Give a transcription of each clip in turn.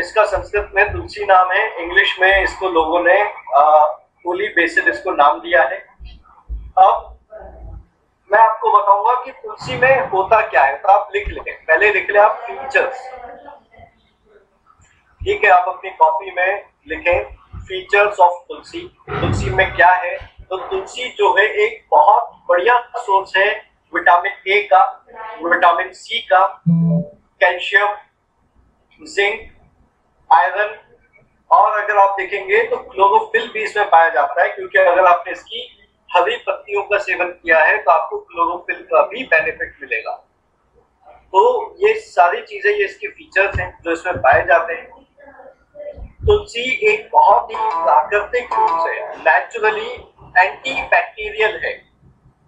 इसका संस्कृत में तुलसी नाम है, इंग्लिश में इसको लोगों ने होली बेसिल इसको नाम दिया है। अब मैं आपको बताऊंगा कि तुलसी में होता क्या है, तो आप लिख लें, पहले लिख लें आप फीचर्स। ठीक है, आप अपनी कॉपी में लिखें फीचर्स ऑफ तुलसी। तुलसी में क्या है? तो तुलसी जो है एक बहुत बढ़िया सोर्स है विटामिन ए का, विटामिन सी का, कैल्शियम, जिंक, आयरन, और अगर आप देखेंगे तो क्लोरोफिल भी इसमें पाया जाता है, क्योंकि अगर आपने इसकी हरी पत्तियों का सेवन किया है तो आपको क्लोरोफिल का भी बेनिफिट मिलेगा। तो ये सारी चीजें, ये इसके फीचर्स हैं जो इसमें पाए जाते हैं। तुलसी एक बहुत ही प्राकृतिक रूप से नेचुरली एंटी बैक्टीरियल है।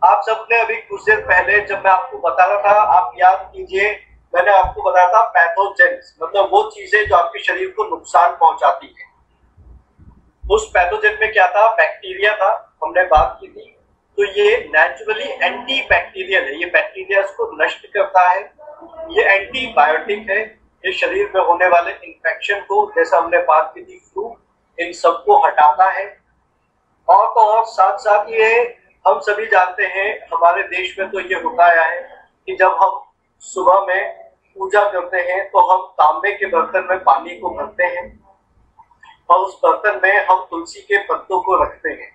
आप सबने अभी कुछ देर पहले जब मैं आपको बता रहा था, आप याद कीजिए, मैंने आपको बताया था पैथोजेन्स, मतलब वो चीजें जो आपके शरीर को नुकसान पहुंचाती है। उस पैथोजेन में क्या था? बैक्टीरिया था, हमने बात की थी। तो ये नेचुरली एंटी बैक्टीरियल है, ये बैक्टीरिया को नष्ट करता है, ये एंटीबायोटिक है, ये शरीर में होने वाले इन्फेक्शन को, जैसा हमने बात की थी फ्लू, इन सबको हटाता है। और तो और साथ साथ ये हम सभी जानते हैं, हमारे देश में तो ये होता आया है कि जब हम सुबह में पूजा करते हैं तो हम तांबे के बर्तन में पानी को भरते हैं और उस बर्तन में हम तुलसी के पत्तों को रखते हैं।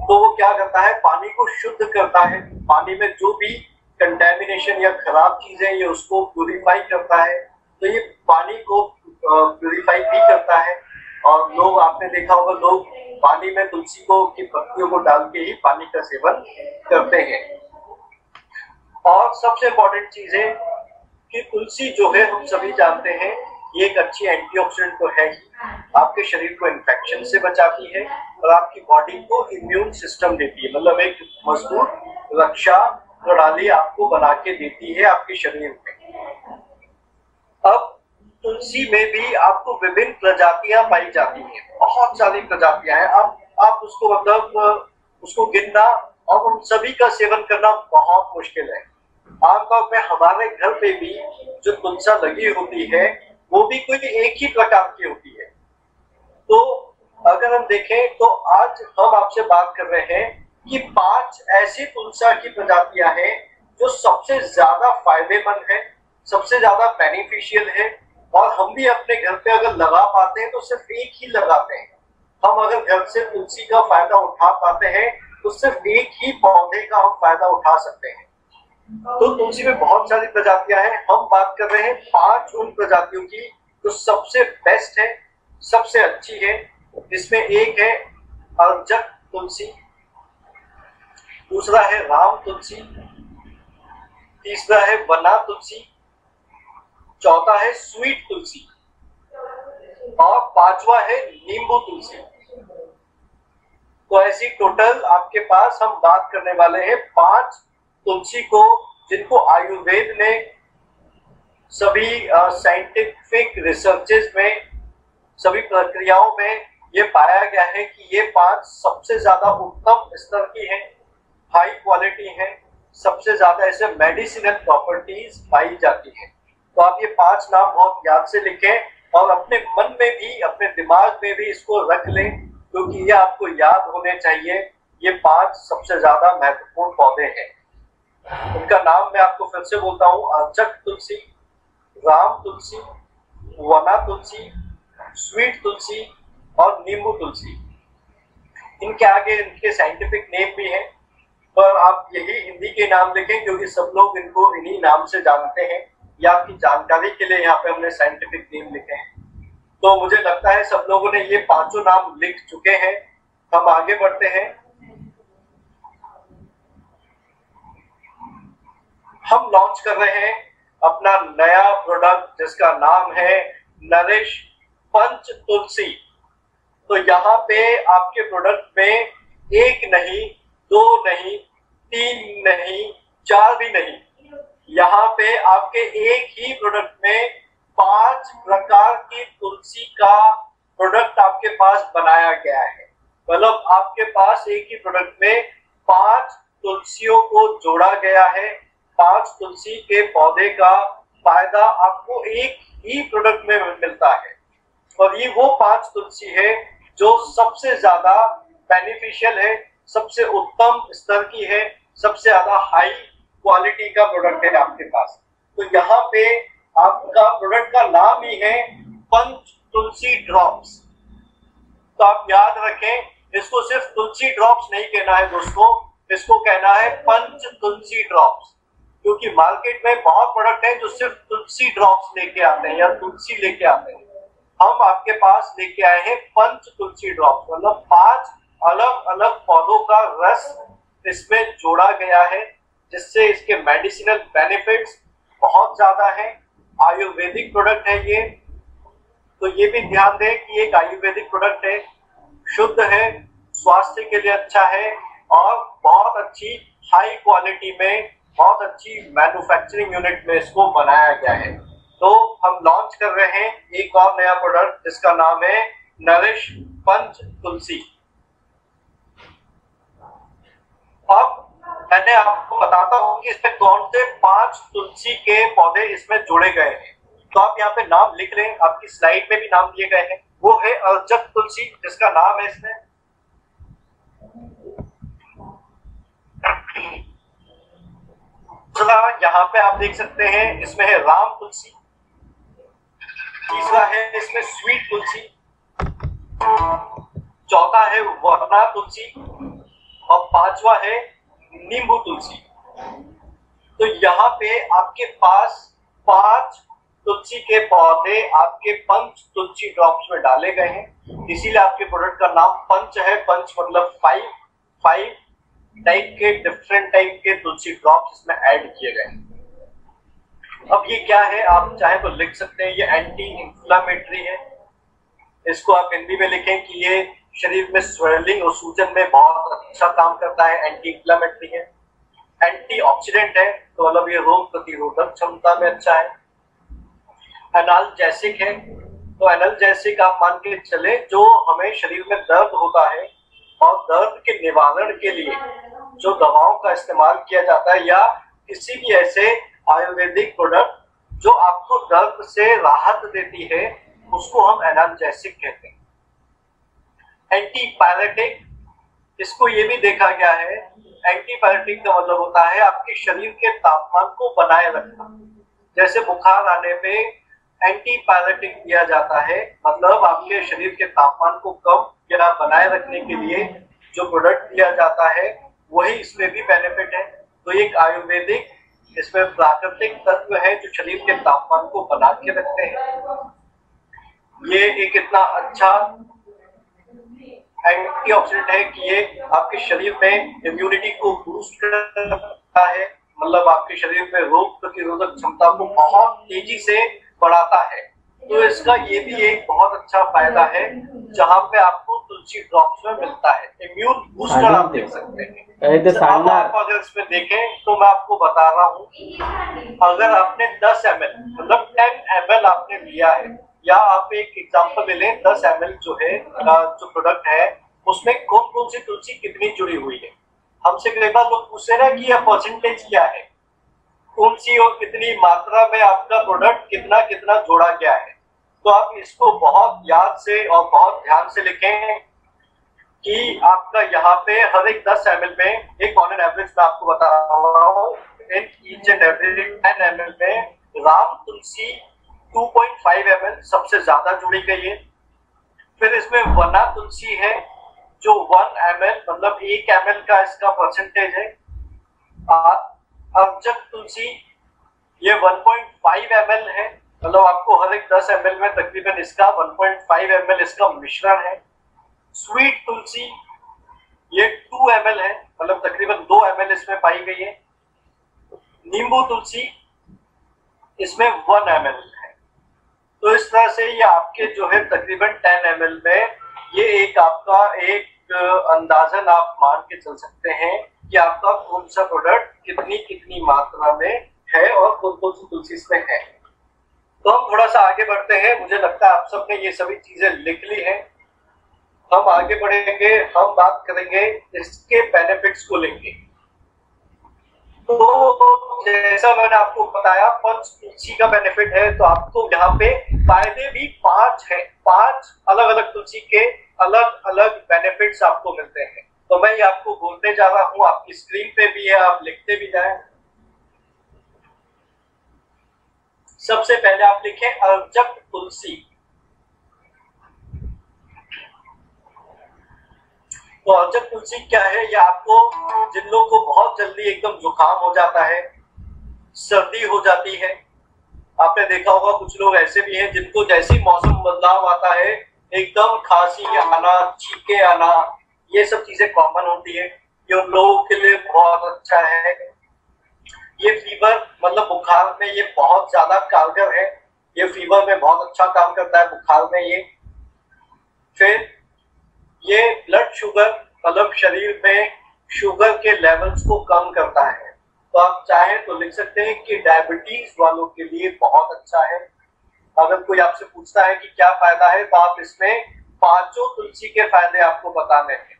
तो वो क्या करता है? पानी को शुद्ध करता है, पानी में जो भी कंटेमिनेशन या खराब चीजें ये उसको प्यूरिफाई करता है। तो ये पानी को प्यूरिफाई भी करता है। और लोग, आपने देखा होगा, लोग पानी में तुलसी को की पत्तियों को डाल के ही पानी का सेवन करते हैं। और सबसे इम्पोर्टेंट चीज है कि तुलसी जो है, हम सभी जानते हैं, ये एक अच्छी एंटीऑक्सीडेंट तो है ही, आपके शरीर को इन्फेक्शन से बचाती है और आपकी बॉडी को इम्यून सिस्टम देती है, मतलब एक मजबूत रक्षा प्रणाली आपको बना के देती है आपके शरीर में। अब तुलसी में भी आपको विभिन्न प्रजातियां पाई जाती हैं, बहुत सारी प्रजातियां हैं। आप उसको मतलब उसको गिनना और उन सभी का सेवन करना बहुत मुश्किल है। आमतौर पे हमारे घर पे भी जो तुलसा लगी होती है वो भी कोई एक ही प्रकार की होती है। तो अगर हम देखें तो आज हम आपसे बात कर रहे हैं कि 5 ऐसी तुलसा की प्रजातियां हैं जो सबसे ज्यादा फायदेमंद है, सबसे ज्यादा बेनिफिशियल है, और हम भी अपने घर पे अगर लगा पाते हैं तो सिर्फ एक ही लगाते हैं। हम अगर घर से तुलसी का फायदा उठा पाते हैं तो सिर्फ एक ही पौधे का हम फायदा उठा सकते हैं। तो तुलसी में बहुत सारी प्रजातियां हैं, हम बात कर रहे हैं 5 उन प्रजातियों की जो सबसे बेस्ट है, सबसे अच्छी है। इसमें एक है अर्जक तुलसी, दूसरा है राम तुलसी, तीसरा है वना तुलसी, चौथा है स्वीट तुलसी और 5वां है नींबू तुलसी। तो ऐसी टोटल आपके पास हम बात करने वाले हैं 5 तुलसी को, जिनको आयुर्वेद ने सभी साइंटिफिक रिसर्चेस में, सभी प्रक्रियाओं में ये पाया गया है कि ये 5 सबसे ज्यादा उत्तम स्तर की हैं, हाई क्वालिटी हैं, सबसे ज्यादा ऐसे मेडिसिनल प्रॉपर्टीज पाई जाती हैं। तो आप ये 5 नाम बहुत याद से लिखें और अपने मन में भी, अपने दिमाग में भी इसको रख लें, क्योंकि ये आपको याद होने चाहिए। ये 5 सबसे ज्यादा महत्वपूर्ण पौधे हैं। उनका नाम मैं आपको फिर से बोलता हूँ: अर्जक तुलसी, राम तुलसी, वना तुलसी, स्वीट तुलसी और नींबू तुलसी। इनके आगे इनके साइंटिफिक नेम भी हैं, पर आप यही हिंदी के नाम लिखें क्योंकि सब लोग इनको इन्हीं नाम से जानते हैं। या आपकी जानकारी के लिए यहाँ पे हमने साइंटिफिक नेम लिखे हैं। तो मुझे लगता है सब लोगों ने ये 5 नाम लिख चुके हैं। हम आगे बढ़ते हैं। हम लॉन्च कर रहे हैं अपना नया प्रोडक्ट जिसका नाम है नरिश पंच तुलसी। तो यहाँ पे आपके प्रोडक्ट में 1 नहीं, 2 नहीं, 3 नहीं, 4 भी नहीं, यहाँ पे आपके एक ही प्रोडक्ट में 5 प्रकार की तुलसी का प्रोडक्ट आपके पास बनाया गया है। मतलब आपके पास एक ही प्रोडक्ट में 5 तुलसियों को जोड़ा गया है। 5 तुलसी के पौधे का फायदा आपको एक ही प्रोडक्ट में मिलता है। और ये वो 5 तुलसी है जो सबसे ज्यादा बेनिफिशियल है, सबसे उत्तम स्तर की है, सबसे ज्यादा हाई क्वालिटी का प्रोडक्ट है आपके पास। तो यहाँ पे आपका प्रोडक्ट का नाम ही है पंच तुलसी ड्रॉप्स। तो आप याद रखें, इसको सिर्फ तुलसी ड्रॉप्स नहीं कहना है दोस्तों, इसको कहना है पंच तुलसी ड्रॉप्स, क्योंकि मार्केट में बहुत प्रोडक्ट हैं जो सिर्फ तुलसी ड्रॉप्स लेके आते हैं या तुलसी लेके आते हैं। हम आपके पास लेके आए हैं पंच तुलसी ड्रॉप्स, मतलब 5 अलग अलग पौधों का रस इसमें जोड़ा गया है, जिससे इसके मेडिसिनल बेनिफिट्स बहुत ज्यादा है। आयुर्वेदिक प्रोडक्ट है ये, तो ये भी ध्यान दें कि एक आयुर्वेदिक प्रोडक्ट है, शुद्ध है, स्वास्थ्य के लिए अच्छा है और बहुत अच्छी हाई क्वालिटी में, बहुत अच्छी मैन्युफैक्चरिंग यूनिट में इसको बनाया गया है। तो हम लॉन्च कर रहे हैं एक और नया प्रोडक्ट जिसका नाम है नरिश पंच तुलसी। अब मैंने आपको बताता हूं कि इसमें कौन से 5 तुलसी के पौधे इसमें जोड़े गए हैं। तो आप यहाँ पे नाम लिख लें, आपकी स्लाइड में भी नाम दिए गए हैं। वो है अर्जक तुलसी, जिसका नाम है इसमें। यहाँ पे आप देख सकते हैं इसमें है राम तुलसी। तीसरा है इसमें स्वीट तुलसी। चौथा है वरना तुलसी और 5वां है नींबू तुलसी। तो यहाँ पे आपके पास 5 तुलसी के पौधे आपके पंच तुलसी ड्रॉप्स में डाले गए हैं, इसीलिए आपके प्रोडक्ट का नाम पंच है। पंच मतलब 5 टाइप के, डिफरेंट टाइप के तुलसी ड्रॉप्स इसमें ऐड किए गए हैं। अब ये क्या है, आप चाहे तो लिख सकते हैं, ये एंटी इंफ्लेमेटरी है। इसको आप हिंदी में लिखें कि ये शरीर में स्वेलिंग और सूजन में बहुत अच्छा काम करता है, एंटी इंफ्लेमेटरी है। एंटीऑक्सीडेंट है, तो मतलब ये रोग प्रतिरोधक क्षमता में अच्छा है। एनाल्जेसिक है, तो एनाल्जेसिक आप मान के चले जो हमें शरीर में दर्द होता है और दर्द के निवारण के लिए जो दवाओं का इस्तेमाल किया जाता है, या किसी भी ऐसे आयुर्वेदिक प्रोडक्ट जो आपको दर्द से राहत देती है, उसको हम एनाल्जेसिक कहते हैं। एंटीपायरेटिक, इसको ये भी देखा गया है, एंटीपायरेटिक का मतलब होता है आपके शरीर के तापमान को बनाए रखना। जैसे बुखार आने पे एंटीपायरेटिक दिया जाता है, मतलब आपके शरीर के तापमान को कम या बनाए रखने के लिए जो प्रोडक्ट दिया जाता है, वही इसमें भी बेनिफिट है। तो एक आयुर्वेदिक, इसमें प्राकृतिक तत्व है जो शरीर के तापमान को बना के रखते हैं। ये एक इतना अच्छा एंटीऑक्सीडेंट है कि ये आपके शरीर में इम्यूनिटी को बूस्ट करता है, मतलब आपके शरीर में रोग प्रतिरोधक क्षमता को बहुत तेजी से बढ़ाता है। तो इसका ये भी एक बहुत अच्छा फायदा है, जहाँ पे आपको तुलसी ड्रॉप्स में मिलता है। इम्यून बूस्टर आप देख सकते हैं। अब आप अगर इसमें देखें तो मैं आपको बता रहा हूँ, अगर आपने 10 ml मतलब 10 ml आपने लिया है, या आप एक एग्जांपल ले लें, 10 ml जो है जो प्रोडक्ट है उसमें कौन कौन सी तुलसी कितनी जुड़ी हुई है। हमसे कई बार लोग पूछते ना कि यह परसेंटेज क्या है, कौन सी और कितनी मात्रा में आपका प्रोडक्ट कितना कितना जोड़ा गया है। तो आप इसको बहुत याद से और बहुत ध्यान से लिखें कि आपका यहाँ पे हर एक 10 ml में, एक ऑन एन एवरेज में आपको बता रहा हूँ, in each and every 10 ml में राम तुलसी 2.5 ml सबसे ज्यादा जुड़ी गई है। फिर इसमें वना तुलसी है जो 1 ml मतलब 1 ml का इसका परसेंटेज है। अर्जक तुलसी ये 1.5 ml है, मतलब आपको हर एक 10 ml में तकरीबन इसका 1.5 ml इसका मिश्रण है। स्वीट तुलसी ये 2 ml है, मतलब तकरीबन 2 ml इसमें पाई गई है। नींबू तुलसी इसमें 1 ml है। तो इस तरह से ये आपके जो है तकरीबन 10 ml में ये एक आपका एक अंदाजन आप मान के चल सकते हैं कि आपका कौन सा प्रोडक्ट कितनी कितनी मात्रा में है और कौन कौन सी तुलसी इसमें है। तो हम थोड़ा सा आगे बढ़ते हैं, मुझे लगता है आप सबने ये सभी चीजें लिख ली हैं। हम आगे बढ़ेंगे, हम बात करेंगे इसके बेनिफिट्स को लेंगे। तो जैसा मैंने आपको बताया पंच तुलसी का बेनिफिट है, तो आपको यहाँ पे फायदे भी 5 हैं। 5 तुलसी के अलग अलग बेनिफिट्स आपको मिलते हैं। तो मैं ये आपको बोलते जा रहा हूँ, आपकी स्क्रीन पे भी है, आप लिखते भी जाएं। सबसे पहले आप लिखें अर्जक तुलसी। तो अर्जक तुलसी क्या है? ये आपको, जिन लोगों को बहुत जल्दी एकदम जुकाम हो जाता है, सर्दी हो जाती है, आपने देखा होगा कुछ लोग ऐसे भी हैं जिनको जैसे ही मौसम बदलाव आता है एकदम खांसी आना, छींके आना, ये सब चीजें कॉमन होती है। ये उन लोगों के लिए बहुत अच्छा है। ये फीवर मतलब बुखार में ये बहुत ज्यादा कारगर है। ये फीवर में बहुत अच्छा काम करता है, बुखार में ये। फिर ये ब्लड शुगर मतलब शरीर में शुगर के लेवल्स को कम करता है। तो आप चाहें तो लिख सकते हैं कि डायबिटीज वालों के लिए बहुत अच्छा है। अगर कोई आपसे पूछता है कि क्या फायदा है, तो आप इसमें पांचों तुलसी के फायदे आपको बताने हैं,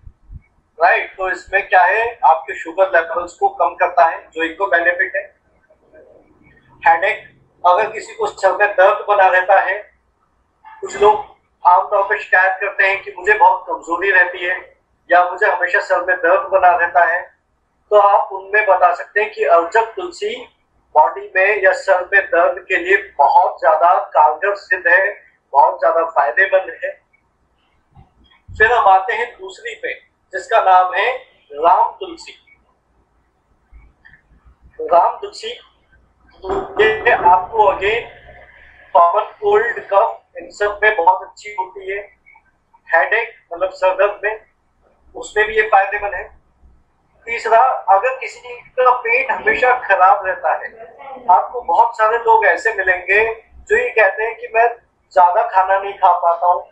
राइट। तो इसमें क्या है, आपके शुगर लेवल्स को कम करता है, जो एक तो बेनिफिट है। हेडेक, अगर किसी को सर में दर्द बना रहता है, कुछ लोग आमतौर पर शिकायत करते हैं कि मुझे बहुत कमजोरी रहती है या मुझे हमेशा सर में दर्द बना रहता है, तो आप उनमें बता सकते हैं कि अर्जक तुलसी बॉडी में या सर में दर्द के लिए बहुत ज्यादा कारगर सिद्ध है, बहुत ज्यादा फायदेमंद है। फिर हम आते हैं दूसरी पे, जिसका नाम है राम तुलसी। राम तुलसी ये आपको अगेन कॉमन कोल्ड कफ इन सब में बहुत अच्छी होती है। हेडेक मतलब सर दर्द में, उसमें भी ये फायदेमंद है। तीसरा, अगर किसी का पेट हमेशा खराब रहता है, आपको बहुत सारे लोग ऐसे मिलेंगे जो ये कहते हैं कि मैं ज्यादा खाना नहीं खा पाता हूँ,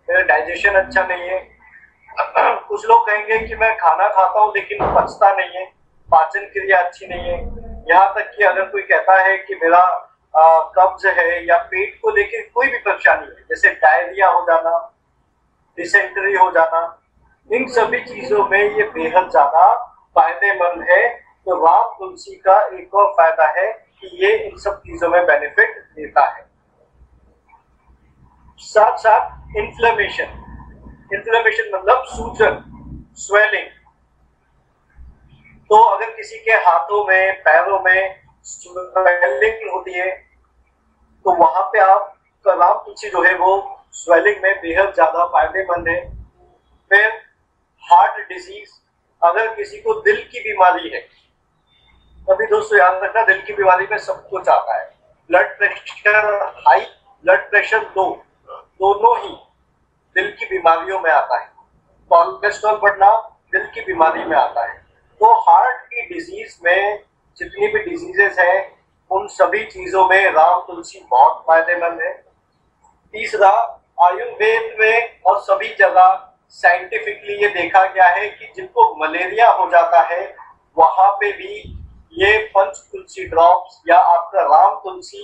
मेरा डाइजेशन अच्छा नहीं है। कुछ लोग कहेंगे कि मैं खाना खाता हूँ लेकिन पचता नहीं है, पाचन क्रिया अच्छी नहीं है। यहाँ तक कि अगर कोई कहता है कि मेरा कब्ज है या पेट को लेकर कोई भी परेशानी है, जैसे डायरिया हो जाना, डिसेंट्री हो जाना, इन सभी चीजों में ये बेहद ज्यादा फायदेमंद है। तो राम तुलसी का एक और फायदा है कि ये इन सब चीजों में बेनिफिट देता है। साथ साथ इन्फ्लेमेशन, इन्फ्लेमेशन मतलब सूजन, स्वेलिंग। तो अगर किसी के हाथों में, पैरों में स्वेलिंग होती है, तो वहां पे आप राम तुलसी जो है वो स्वेलिंग में बेहद ज्यादा फायदेमंद है। फिर हार्ट डिजीज, अगर किसी को दिल की बीमारी है, तभी दोस्तों याद रखना दिल की बीमारी में सब कुछ आता है। Blood pressure high, blood pressure low, दोनों ही दिल की बीमारियों में आता है। कोलेस्ट्रॉल बढ़ना दिल की बीमारी में आता है। तो हार्ट की डिजीज में जितनी भी डिजीजेस हैं, उन सभी चीजों में राम तुलसी बहुत फायदेमंद है। तीसरा, आयुर्वेद में और सभी जगह साइंटिफिकली ये देखा गया है कि जिनको मलेरिया हो जाता है, वहां पे भी ये पंच तुलसी ड्रॉप्स या आपका राम तुलसी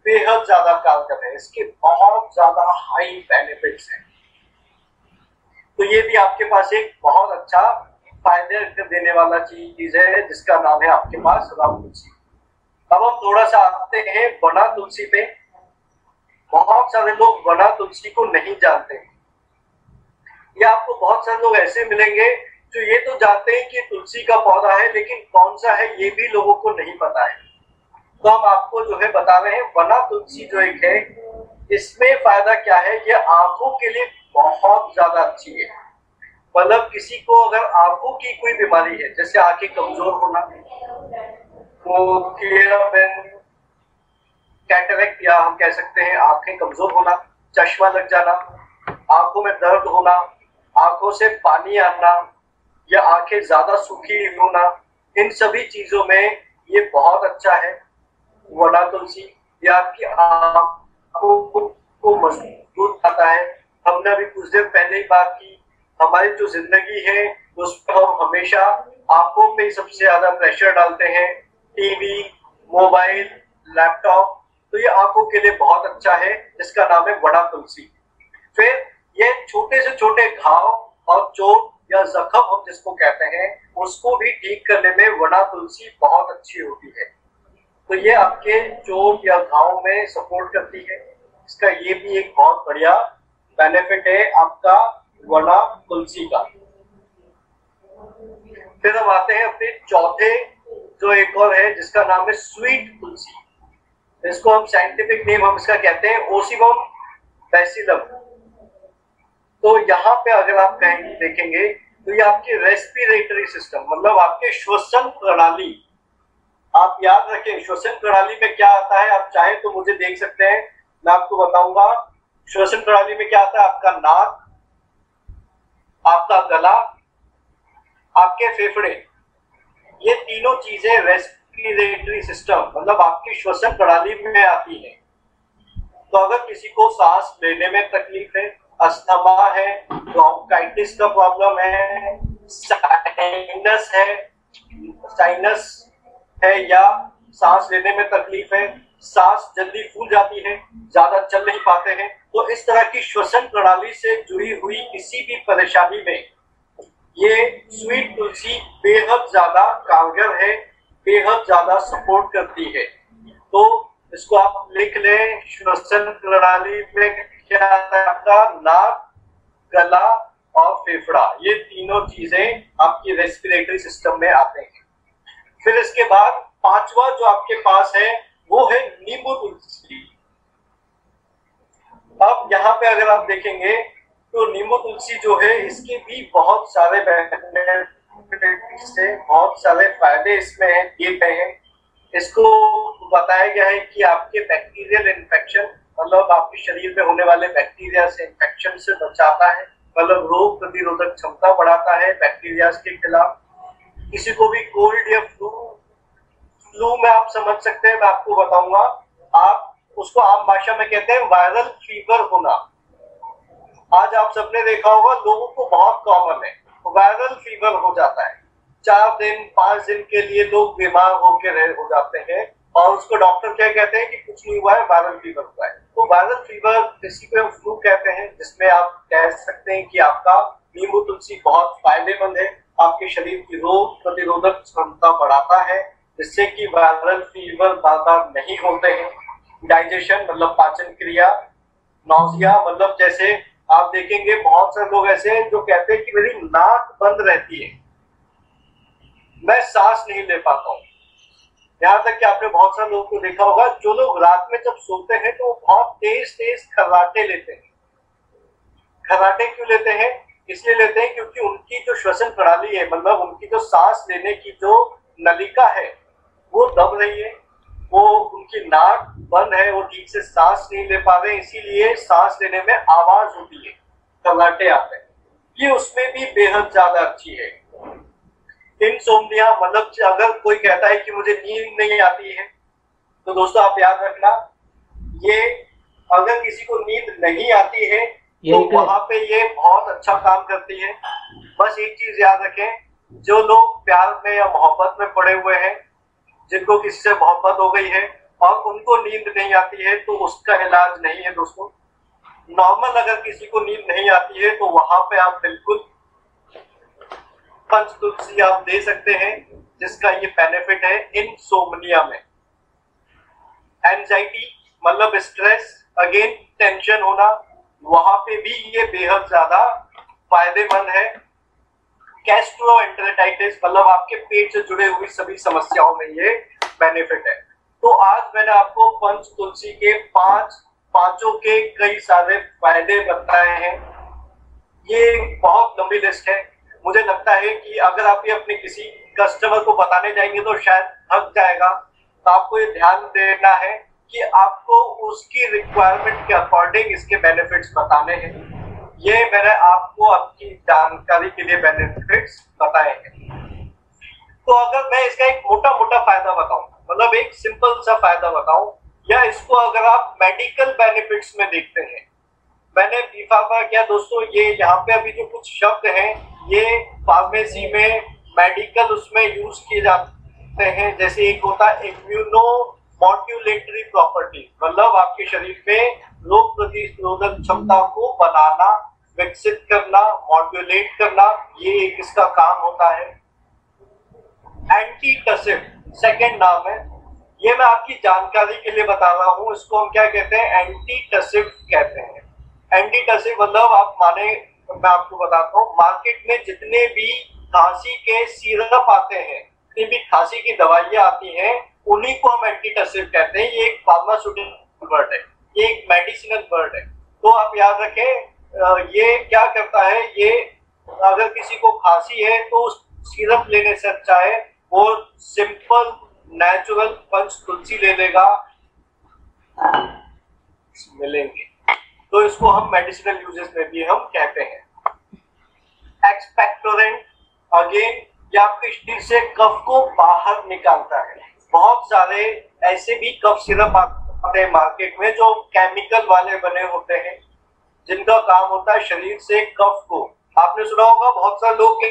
बेहद ज्यादा कारगर है। इसके बहुत ज्यादा हाई बेनिफिट्स हैं। तो ये भी आपके पास एक बहुत अच्छा फायदे देने वाला चीज है, जिसका नाम है आपके पास राम तुलसी। अब हम थोड़ा सा आते हैं वना तुलसी पे। बहुत सारे लोग वना तुलसी को नहीं जानते। ये आपको बहुत सारे लोग ऐसे मिलेंगे जो ये तो जानते हैं कि तुलसी का पौधा है, लेकिन कौन सा है ये भी लोगों को नहीं पता है। तो हम आपको जो है बता रहे हैं, वना तुलसी जो एक है, इसमें फायदा क्या है, ये आंखों के लिए बहुत ज्यादा अच्छी है। मतलब किसी को अगर आंखों की कोई बीमारी है, जैसे आंखें कमजोर होना, कैटरेक्ट या हम कह सकते हैं आंखें कमजोर होना, चश्मा लग जाना, आंखों में दर्द होना, आंखों से पानी आना या आंखें ज्यादा सूखी होना, इन सभी चीजों में ये बहुत अच्छा है वना तुलसी। ये आपकी आंखों को मजबूत करता है। हमने अभी कुछ देर पहले ही बात की, हमारी जो जिंदगी है उस पर हम हमेशा आंखों में सबसे ज्यादा प्रेशर डालते हैं, टीवी, मोबाइल, लैपटॉप। तो ये आंखों के लिए बहुत अच्छा है, जिसका नाम है वना तुलसी। फिर ये छोटे से छोटे घाव और चोट या जख्म हम जिसको कहते हैं, उसको भी ठीक करने में वना तुलसी बहुत अच्छी होती है। तो ये आपके चोट या घाव में सपोर्ट करती है। इसका ये भी एक बहुत बढ़िया बेनिफिट है आपका वना तुलसी का। फिर हम आते हैं अपने चौथे जो एक और है जिसका नाम है स्वीट तुलसी। इसको हम साइंटिफिक नेम हम इसका कहते हैं ओसिबम बैसिलम। तो यहाँ पे अगर आप कहीं देखेंगे तो ये आपकी रेस्पिरेटरी सिस्टम मतलब आपके श्वसन प्रणाली, आप याद रखें श्वसन प्रणाली में क्या आता है। आप चाहे तो मुझे देख सकते हैं, मैं आपको बताऊंगा श्वसन प्रणाली में क्या आता है। आपका नाक, आपका गला, आपके फेफड़े, ये तीनों चीजें रेस्पिरेटरी सिस्टम मतलब आपकी श्वसन प्रणाली में आती है। तो अगर किसी को सांस लेने में तकलीफ है, अस्थमा है, ब्रोंकाइटिस का प्रॉब्लम है, साइनस है या सांस लेने में तकलीफ है, सांस जल्दी फूल जाती है, ज्यादा चल नहीं पाते हैं, तो इस तरह की श्वसन प्रणाली से जुड़ी हुई किसी भी परेशानी में ये स्वीट तुलसी बेहद ज्यादा कारगर है, बेहद ज्यादा सपोर्ट करती है। तो इसको आप लिख लें, श्वसन प्रणाली में क्या आता है आपका नाक, गला और फेफड़ा, ये तीनों चीजें आपकी रेस्पिरेटरी सिस्टम में आते हैं। फिर इसके बाद पांचवा जो आपके पास है वो है नींबू तुलसी। अब यहाँ पे अगर आप देखेंगे तो नींबू तुलसी जो है इसके भी बहुत सारे बेनिफिट्स है, बहुत सारे फायदे इसमें दिए गए हैं। इसको बताया गया है कि आपके बैक्टीरियल इन्फेक्शन मतलब आपके शरीर में होने वाले बैक्टीरिया से इन्फेक्शन से बचाता है, मतलब रोग प्रतिरोधक क्षमता बढ़ाता है बैक्टीरिया के खिलाफ। किसी को भी कोल्ड या फ्लू में आप समझ सकते हैं, मैं आपको बताऊंगा, आप उसको आम भाषा में कहते हैं वायरल फीवर होना। आज आप सबने देखा होगा लोगों को बहुत कॉमन है, वायरल फीवर हो जाता है, 4 दिन 5 दिन के लिए लोग बीमार होकर हो जाते हैं और उसको डॉक्टर क्या कहते हैं कि कुछ नहीं हुआ है, वायरल फीवर हुआ है। तो वायरल फीवर किसी को हम फ्लू कहते हैं, जिसमें आप कह सकते हैं कि आपका नींबू तुलसी बहुत फायदेमंद है, आपके शरीर की रोग प्रतिरोधक क्षमता बढ़ाता है, जिससे कि वायरल फीवर बार-बार नहीं होते हैं। डाइजेशन मतलब पाचन क्रिया, नौसिया मतलब जैसे आप देखेंगे बहुत सारे लोग ऐसे हैं जो कहते हैं कि मेरी नाक बंद रहती है, मैं सांस नहीं ले पाता हूँ। यहाँ तक कि आपने बहुत सारे लोगों को देखा होगा जो लोग रात में जब सोते हैं तो बहुत तेज तेज खर्राटे लेते हैं। खर्राटे क्यों लेते हैं? इसलिए लेते हैं क्योंकि उनकी जो श्वसन प्रणाली है मतलब उनकी जो सांस लेने की जो नलिका है वो दब रही है, वो उनकी नाक बंद है, वो ठीक से सांस नहीं ले पा रहे, इसीलिए सांस लेने में आवाज होती है, खर्राटे आते हैं। ये उसमें भी बेहद ज्यादा अच्छी है। इंसोम्निया मतलब अगर कोई कहता है कि मुझे नींद नहीं आती है, तो दोस्तों आप याद रखना, ये अगर किसी को नींद नहीं आती है तो वहां पे ये बहुत अच्छा काम करती है। बस एक चीज याद रखें, जो लोग प्यार में या मोहब्बत में पड़े हुए हैं, जिनको किसी से मोहब्बत हो गई है और उनको नींद नहीं आती है, तो उसका इलाज नहीं है दोस्तों। नॉर्मल अगर किसी को नींद नहीं आती है तो वहां पे आप बिल्कुल पंच तुलसी आप दे सकते हैं, जिसका ये बेनिफिट है इंसोम्निया में। एंजाइटी मतलब स्ट्रेस, अगेन टेंशन होना, वहां पे भी ये बेहद ज्यादा फायदेमंद है। गैस्ट्रोएंटेराइटिस मतलब आपके पेट से जुड़े हुई सभी समस्याओं में ये बेनिफिट है। तो आज मैंने आपको पंच तुलसी के पांचों के कई सारे फायदे बताए हैं। ये बहुत लंबी लिस्ट है, मुझे लगता है कि अगर आप ये अपने किसी कस्टमर को बताने जाएंगे तो शायद थक जाएगा। तो आपको ये ध्यान देना है कि आपको उसकी रिक्वायरमेंट के अकॉर्डिंग इसके बेनिफिट्स बताने हैं। ये मैंने आपको आपकी जानकारी के लिए बेनिफिट्स बताए हैं। तो अगर मैं इसका एक मोटा मोटा फायदा बताऊं, मतलब एक सिंपल सा फायदा बताऊं, या इसको अगर आप मेडिकल बेनिफिट्स में देखते हैं, मैंने बी फार्मा किया दोस्तों, ये यहाँ पे अभी जो कुछ शब्द हैं ये फार्मेसी में मेडिकल उसमें यूज किए जाते हैं। जैसे एक होता है इम्यूनो मॉड्यूलेटरी प्रॉपर्टी, मतलब आपके शरीर में रोग प्रतिरोधक क्षमता को बनाना, विकसित करना, मॉड्यूलेट करना, ये एक इसका काम होता है। एंटीटसिव सेकंड नाम है, ये मैं आपकी जानकारी के लिए बता रहा हूँ, इसको हम क्या कहते हैं, एंटीटसिव कहते हैं। एंटीटसिव मतलब आप माने, मैं आपको बताता हूँ, मार्केट में जितने भी खांसी के सिरप आते हैं, जितनी भी खांसी की दवाइयाँ आती हैं, उन्हीं को हम एंटीटसिव कहते हैं। ये एक फार्मास्यूटिकल वर्ड है, ये एक मेडिसिनल वर्ड है। तो आप याद रखें, ये क्या करता है, ये अगर किसी को खांसी है तो सिरप लेने से अच्छा है वो सिंपल नेचुरल पंच तुलसी ले लेगा, मिलेंगे। तो इसको हम मेडिसिनल यूजेस में भी हम कहते हैं। एक्सपेक्टोरेंट, अगेन ये आपके शरीर से कफ को बाहर निकालता है। बहुत सारे ऐसे भी कफ सिरप आते हैं मार्केट में जो केमिकल वाले बने होते हैं, जिनका काम होता है शरीर से कफ को, आपने सुना होगा बहुत सारे लोग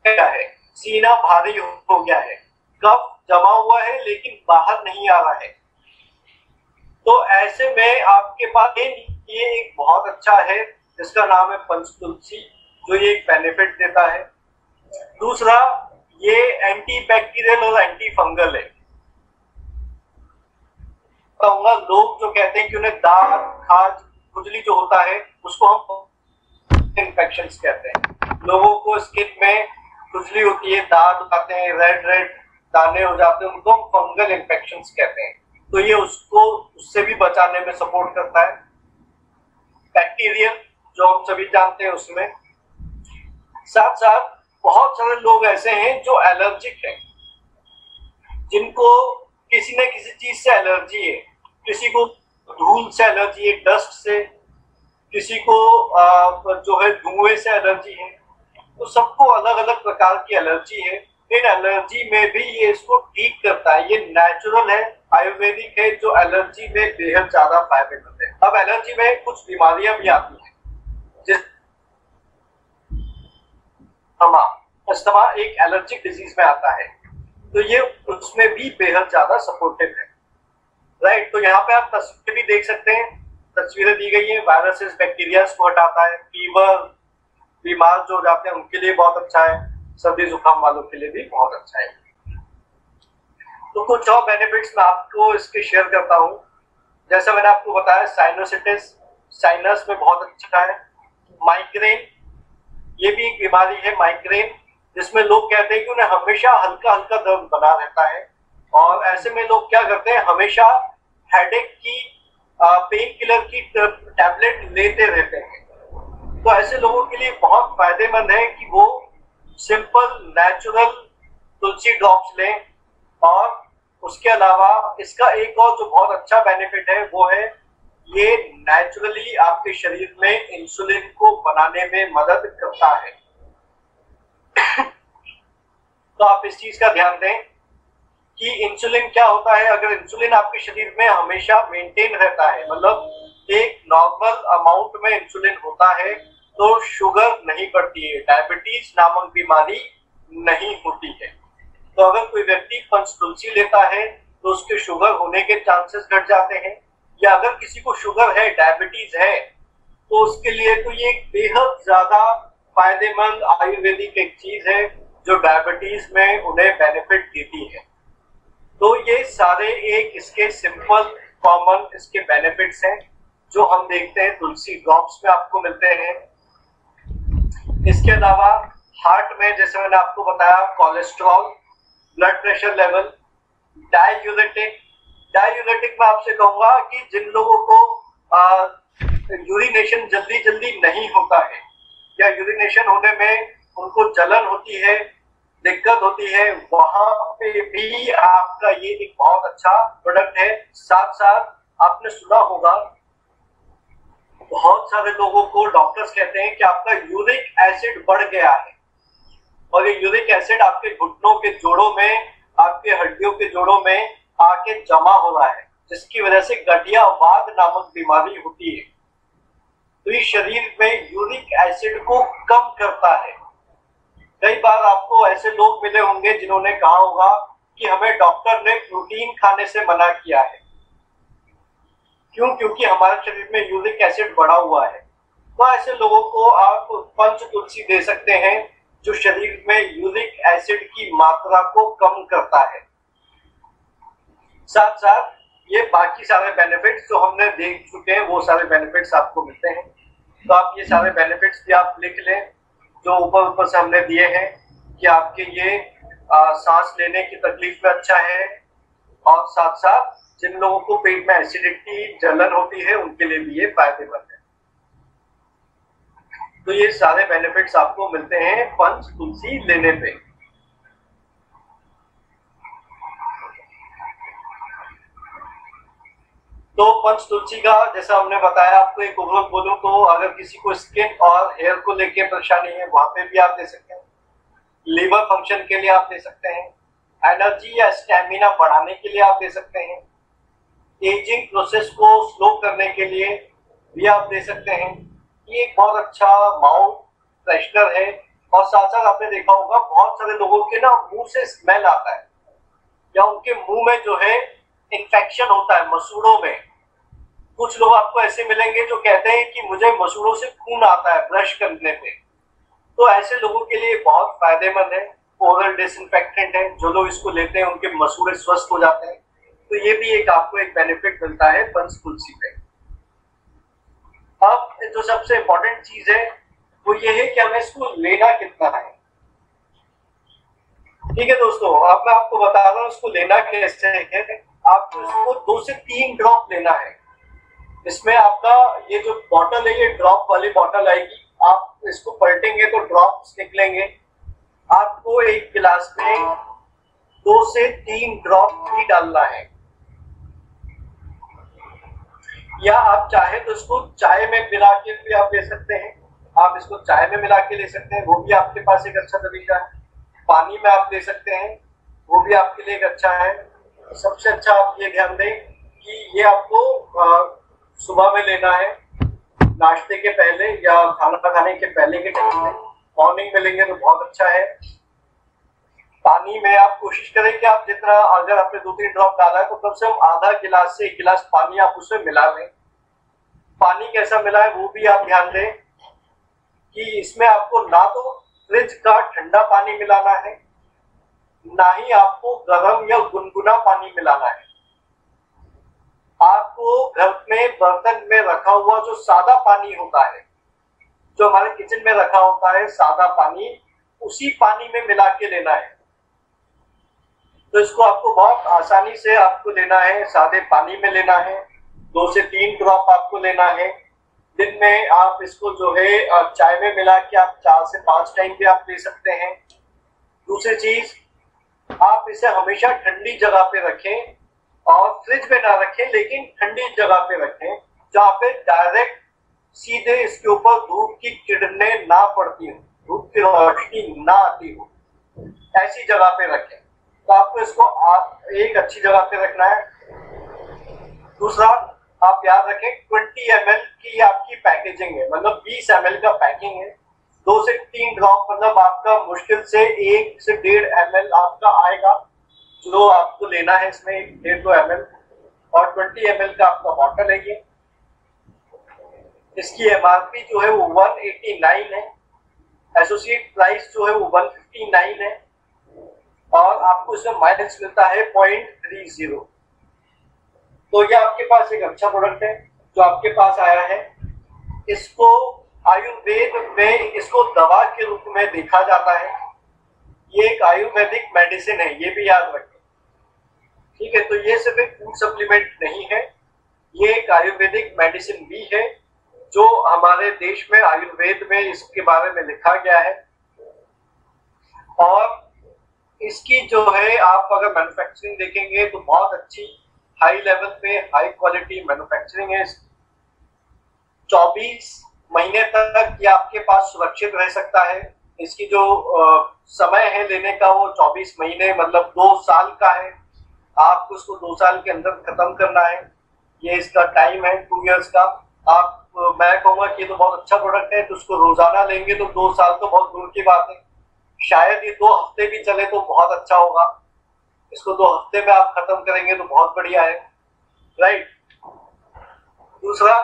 क्या है, सीना भारी हो गया है, कफ जमा हुआ है लेकिन बाहर नहीं आ रहा है। तो ऐसे में आपके पास ये एक बहुत अच्छा है जिसका नाम है पंचतुलसी, जो ये एक बेनिफिट देता है। दूसरा, ये एंटी बैक्टीरियल और एंटी फंगल है। कहूंगा लोग जो कहते हैं कि उन्हें दाद, खाज, खुजली जो होता है उसको हम इन्फेक्शंस कहते हैं। लोगों को स्किन में खुजली होती है, दाग आते हैं, रेड रेड दाने हो जाते हैं, उनको हम फंगल इन्फेक्शंस कहते हैं। तो ये उसको उससे भी बचाने में सपोर्ट करता है। बैक्टीरियल जो हम सभी जानते हैं उसमें। साथ साथ बहुत सारे लोग ऐसे हैं जो एलर्जिक हैं, जिनको किसी न किसी चीज से एलर्जी है। किसी को धूल से एलर्जी है, डस्ट से, किसी को जो है धुएं से एलर्जी है। तो सबको अलग अलग प्रकार की एलर्जी है। इन एलर्जी में भी ये इसको ठीक करता है। ये नेचुरल है, आयुर्वेदिक है, जो एलर्जी में बेहद ज्यादा फायदेमंद है। अब एलर्जी में कुछ बीमारियां भी आती हैं, जिस अस्थमा एक एलर्जिक डिजीज में आता है, तो ये उसमें भी बेहद ज्यादा सपोर्टिव है। राइट, तो यहाँ पे आप तस्वीरें भी देख सकते हैं, तस्वीरें दी गई है। वायरसेस, बैक्टीरिया को हटाता है। फीवर, बीमार जो हो जाते हैं उनके लिए बहुत अच्छा है। सर्दी जुकाम वालों के लिए भी बहुत अच्छा है। तो कुछ और बेनिफिट्स मैं आपको इसके शेयर करता हूँ। जैसा मैंने आपको बताया, साइनोसिटिस, साइनस में बहुत अच्छा है। माइग्रेन, ये भी एक बीमारी है माइग्रेन, जिसमें लोग कहते हैं कि उन्हें हमेशा हल्का हल्का दर्द बना रहता है, और ऐसे में लोग क्या करते हैं, हमेशा हेडेक की पेन किलर की टैबलेट लेते रहते हैं। तो ऐसे लोगों के लिए बहुत फायदेमंद है कि वो सिंपल नेचुरल तुलसी ड्रॉप्स लें। और उसके अलावा इसका एक और जो बहुत अच्छा बेनिफिट है वो है, ये नेचुरली आपके शरीर में इंसुलिन को बनाने में मदद करता है। तो आप इस चीज का ध्यान दें कि इंसुलिन क्या होता है। अगर इंसुलिन आपके शरीर में हमेशा मेंटेन रहता है, मतलब एक नॉर्मल अमाउंट में इंसुलिन होता है, तो शुगर नहीं बढ़ती है, डायबिटीज नामक बीमारी नहीं होती है। तो अगर कोई व्यक्ति पंचतुलसी लेता है तो उसके शुगर होने के चांसेस घट जाते हैं, या अगर किसी को शुगर है, डायबिटीज है, तो उसके लिए तो ये बेहद ज्यादा फायदेमंद आयुर्वेदिक एक चीज है जो डायबिटीज में उन्हें बेनिफिट देती है। तो ये सारे एक इसके सिंपल कॉमन इसके बेनिफिट्स हैं जो हम देखते हैं तुलसी ड्रॉप्स में आपको मिलते हैं। इसके अलावा हार्ट में, जैसे मैंने आपको बताया, cholesterol, blood pressure level, diuretic में आपसे कहूंगा कि जिन लोगों को यूरिनेशन जल्दी जल्दी नहीं होता है, या यूरिनेशन होने में उनको जलन होती है, दिक्कत होती है, वहां पे भी आपका ये एक बहुत अच्छा प्रोडक्ट है। साथ साथ आपने सुना होगा, बहुत सारे लोगों को डॉक्टर्स कहते हैं कि आपका यूरिक एसिड बढ़ गया है, और ये यूरिक एसिड आपके घुटनों के जोड़ों में, आपके हड्डियों के जोड़ों में आके जमा हो रहा है, जिसकी वजह से गठियावाद नामक बीमारी होती है। तो ये शरीर में यूरिक एसिड को कम करता है। कई बार आपको ऐसे लोग मिले होंगे जिन्होंने कहा होगा कि हमें डॉक्टर ने प्रोटीन खाने से मना किया है। क्यों? क्योंकि हमारे शरीर में यूरिक एसिड बढ़ा हुआ है। तो ऐसे लोगों को आप पंचतुलसी दे सकते हैं जो शरीर में यूरिक एसिड की मात्रा को कम करता है। साथ साथ ये बाकी सारे बेनिफिट्स जो हमने देख चुके हैं वो सारे बेनिफिट्स आपको मिलते हैं। तो आप ये सारे बेनिफिट्स भी आप लिख लें जो ऊपर ऊपर से हमने दिए हैं कि आपके ये सांस लेने की तकलीफ में अच्छा है, और साथ साथ जिन लोगों को पेट में एसिडिटी जलन होती है उनके लिए भी ये फायदेमंद है। तो ये सारे बेनिफिट्स आपको मिलते हैं पंच तुलसी लेने पे। तो पंच तुलसी का जैसा हमने बताया आपको, एक ओवरऑल बोलूं तो अगर किसी को स्किन और हेयर को लेके परेशानी है वहां पे भी आप दे सकते हैं, लीवर फंक्शन के लिए आप दे सकते हैं, एनर्जी या स्टेमिना बढ़ाने के लिए आप दे सकते हैं, एजिंग प्रोसेस को स्लो करने के लिए भी आप दे सकते हैं। ये एक बहुत अच्छा माउथ फ्रेशनर है। और साथ साथ आपने देखा होगा बहुत सारे लोगों के ना मुंह से स्मेल आता है या उनके मुंह में जो है इन्फेक्शन होता है मसूड़ों में। कुछ लोग आपको ऐसे मिलेंगे जो कहते हैं कि मुझे मसूड़ों से खून आता है ब्रश करने पे। तो ऐसे लोगों के लिए बहुत फायदेमंद है, ओरल डिसइंफेक्टेंट है। जो लोग इसको लेते हैं उनके मसूड़े स्वस्थ हो जाते हैं। तो ये भी एक आपको एक बेनिफिट मिलता है पंच तुलसी पे। अब जो सबसे इंपॉर्टेंट चीज है वो ये है कि हमें इसको लेना कितना है। ठीक है दोस्तों, अब मैं आपको बता रहा हूँ इसको लेना कैसे है। आपको इसको 2 से 3 ड्रॉप लेना है। इसमें आपका ये जो बॉटल है ये ड्रॉप वाली बॉटल आएगी। आप इसको पलटेंगे तो ड्रॉप्स निकलेंगे। आपको एक गिलास में 2 से 3 ड्रॉप ही डालना है, या आप चाहे तो इसको चाय में मिला के भी आप ले सकते हैं। आप इसको चाय में मिला के ले सकते हैं, वो भी आपके पास एक अच्छा तरीका है। पानी में आप ले सकते हैं, वो भी आपके लिए एक अच्छा है। सबसे अच्छा आप ये ध्यान दें कि ये आपको सुबह में लेना है, नाश्ते के पहले या खाना खाने के पहले के टाइम में। मॉर्निंग में लेंगे तो बहुत अच्छा है। पानी में आप कोशिश करें कि आप जितना, अगर आपने 2-3 ड्रॉप डाला है तो कम से कम आधा गिलास से 1 गिलास पानी आप उसमें मिला लें। पानी कैसा मिला है वो भी आप ध्यान दें कि इसमें आपको ना तो फ्रिज का ठंडा पानी मिलाना है, ना ही आपको गर्म या गुनगुना पानी मिलाना है। आपको घर में बर्तन में रखा हुआ जो सादा पानी होता है, जो हमारे किचन में रखा होता है सादा पानी, उसी पानी में मिला के लेना है। तो इसको आपको बहुत आसानी से आपको लेना है, सादे पानी में लेना है। 2 से 3 ड्रॉप आपको लेना है। दिन में आप इसको जो है चाय में मिला के आप 4 से 5 टाइम भी आप ले सकते हैं। दूसरी चीज, आप इसे हमेशा ठंडी जगह पे रखें और फ्रिज में ना रखें, लेकिन ठंडी जगह पे रखें जहाँ पे डायरेक्ट सीधे इसके ऊपर धूप की किरणें ना पड़ती हो, धूप की रोशनी ना आती हो, ऐसी जगह पे रखें। तो आपको इसको एक अच्छी जगह पे रखना है। दूसरा, आप याद रखें 20 ml की आपकी पैकेजिंग है, मतलब 20 ml का पैकिंग है। 2 से 3 ड्रॉप मतलब आपका मुश्किल से 1 से 1.5 ml आपका आएगा जो आपको लेना है। इसमें 1.5-2 ml और 20 ml का आपका बॉटल है ये। इसकी MRP जो है वो 189 है, एसोसिएट प्राइस जो है वो 159 है, और आपको इसमें माइलेज मिलता है 0.30। तो ये आपके पास एक अच्छा प्रोडक्ट है जो आपके पास आया है। इसको आयुर्वेद में इसको दवा के रूप में देखा जाता है। ये एक आयुर्वेदिक मेडिसिन है, ये भी याद रखें। ठीक है, तो ये सिर्फ एक फूड सप्लीमेंट नहीं है, ये एक आयुर्वेदिक मेडिसिन भी है जो हमारे देश में आयुर्वेद में इसके बारे में लिखा गया है। और इसकी जो है आप अगर मैन्युफैक्चरिंग देखेंगे तो बहुत अच्छी हाई लेवल पे हाई क्वालिटी मैन्युफैक्चरिंग है। 24 महीने तक ये आपके पास सुरक्षित रह सकता है। इसकी जो समय है लेने का वो 24 महीने मतलब 2 साल का है। आपको उसको 2 साल के अंदर खत्म करना है, ये इसका टाइम है 2 इयर्स का। आप मैं कहूँगा कि ये तो बहुत अच्छा प्रोडक्ट है, तो उसको रोजाना लेंगे तो 2 साल तो बहुत दूर की बात है। शायद ये 2 हफ्ते भी चले तो बहुत अच्छा होगा। इसको 2 हफ्ते में आप खत्म करेंगे तो बहुत बढ़िया है, राइट। दूसरा,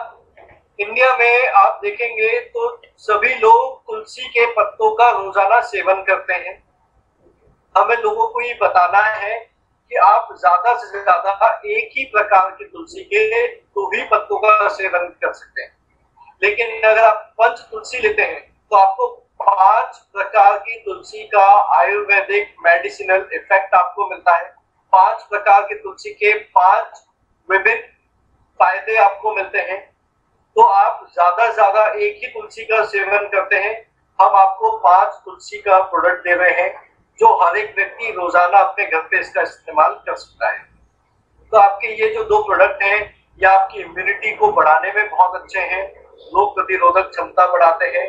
इंडिया में आप देखेंगे तो सभी लोग तुलसी के पत्तों का रोजाना सेवन करते हैं। हमें लोगों को ये बताना है कि आप ज्यादा से ज्यादा एक ही प्रकार की तुलसी के 2 ही पत्तों का सेवन कर सकते हैं। लेकिन अगर आप पंच तुलसी लेते हैं तो आपको 5 प्रकार की तुलसी का आयुर्वेदिक मेडिसिनल इफेक्ट आपको मिलता है। 5 प्रकार की तुलसी के 5 विभिन्न फायदे आपको मिलते हैं। तो आप ज्यादा एक ही तुलसी का सेवन करते हैं, हम आपको 5 तुलसी का प्रोडक्ट दे रहे हैं जो हर एक व्यक्ति रोजाना अपने घर पे इसका इस्तेमाल कर सकता है। तो आपके ये जो 2 प्रोडक्ट हैं ये आपकी इम्यूनिटी को बढ़ाने में बहुत अच्छे हैं, रोग प्रतिरोधक क्षमता बढ़ाते हैं,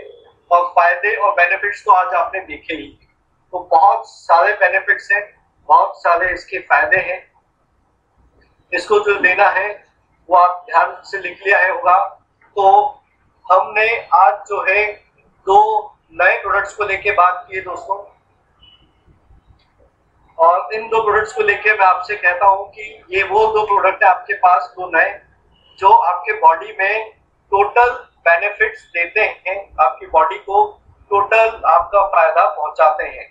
और फायदे और बेनिफिट्स तो आज आपने देखे ही। तो बहुत सारे बेनिफिट्स हैं, बहुत सारे इसके फायदे हैं। इसको जो लेना है वो आप ध्यान से लिख लिया है होगा। तो हमने आज जो है 2 नए प्रोडक्ट्स को लेके बात की है दोस्तों, और इन 2 प्रोडक्ट्स को लेके मैं आपसे कहता हूं कि ये वो 2 प्रोडक्ट है आपके पास 2 नए जो आपके बॉडी में टोटल बेनिफिट्स देते हैं, आपकी बॉडी को टोटल आपका फायदा पहुंचाते हैं।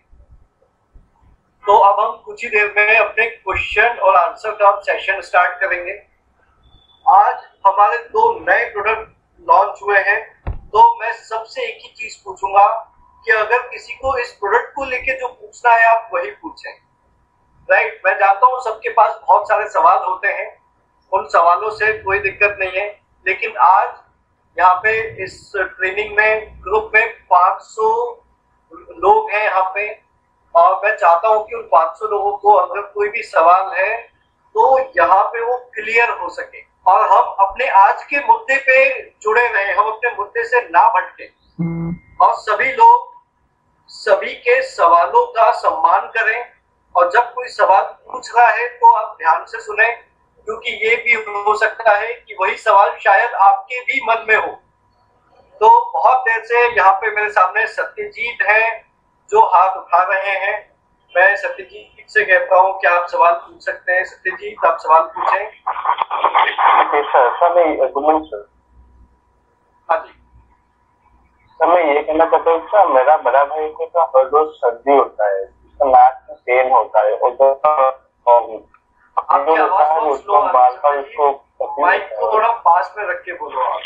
तो अब हम कुछ ही देर में अपने क्वेश्चन और आंसर का सेशन स्टार्ट करेंगे। आज हमारे 2 नए प्रोडक्ट लॉन्च हुए हैं, तो मैं सबसे एक ही चीज पूछूंगा कि अगर किसी को इस प्रोडक्ट को लेके जो पूछना है आप वही पूछें। राइट, मैं जानता हूँ सबके पास बहुत सारे सवाल होते हैं, उन सवालों से कोई दिक्कत नहीं है, लेकिन आज यहाँ पे इस ट्रेनिंग में ग्रुप में 500 लोग हैं यहाँ पे, और मैं चाहता हूँ कि उन 500 लोगों को अगर कोई भी सवाल है तो यहाँ पे वो क्लियर हो सके और हम अपने आज के मुद्दे पे जुड़े रहें, हम अपने मुद्दे से ना भटके, और सभी लोग सभी के सवालों का सम्मान करें। और जब कोई सवाल पूछ रहा है तो आप ध्यान से सुने, क्योंकि ये भी हो सकता है कि वही सवाल शायद आपके भी मन में हो। तो बहुत देर से यहाँ पे मेरे सामने सत्यजीत हैं जो हाथ उठा रहे हैं। मैं सत्यजीत से कहता हूँ कि आप सवाल पूछ सकते हैं। सत्यजीत, आप सवाल पूछें। हाँ जी सर, मैं ये कहना चाहता हूँ सर, मेरा बड़ा भाई को तो हर रोज सर्दी होता है, उसका नाक में पेन होता है, और आपकी आवाज बहुत स्लो आ रही है, उसको माइक को थोड़ा पास में रख के बोलो आप।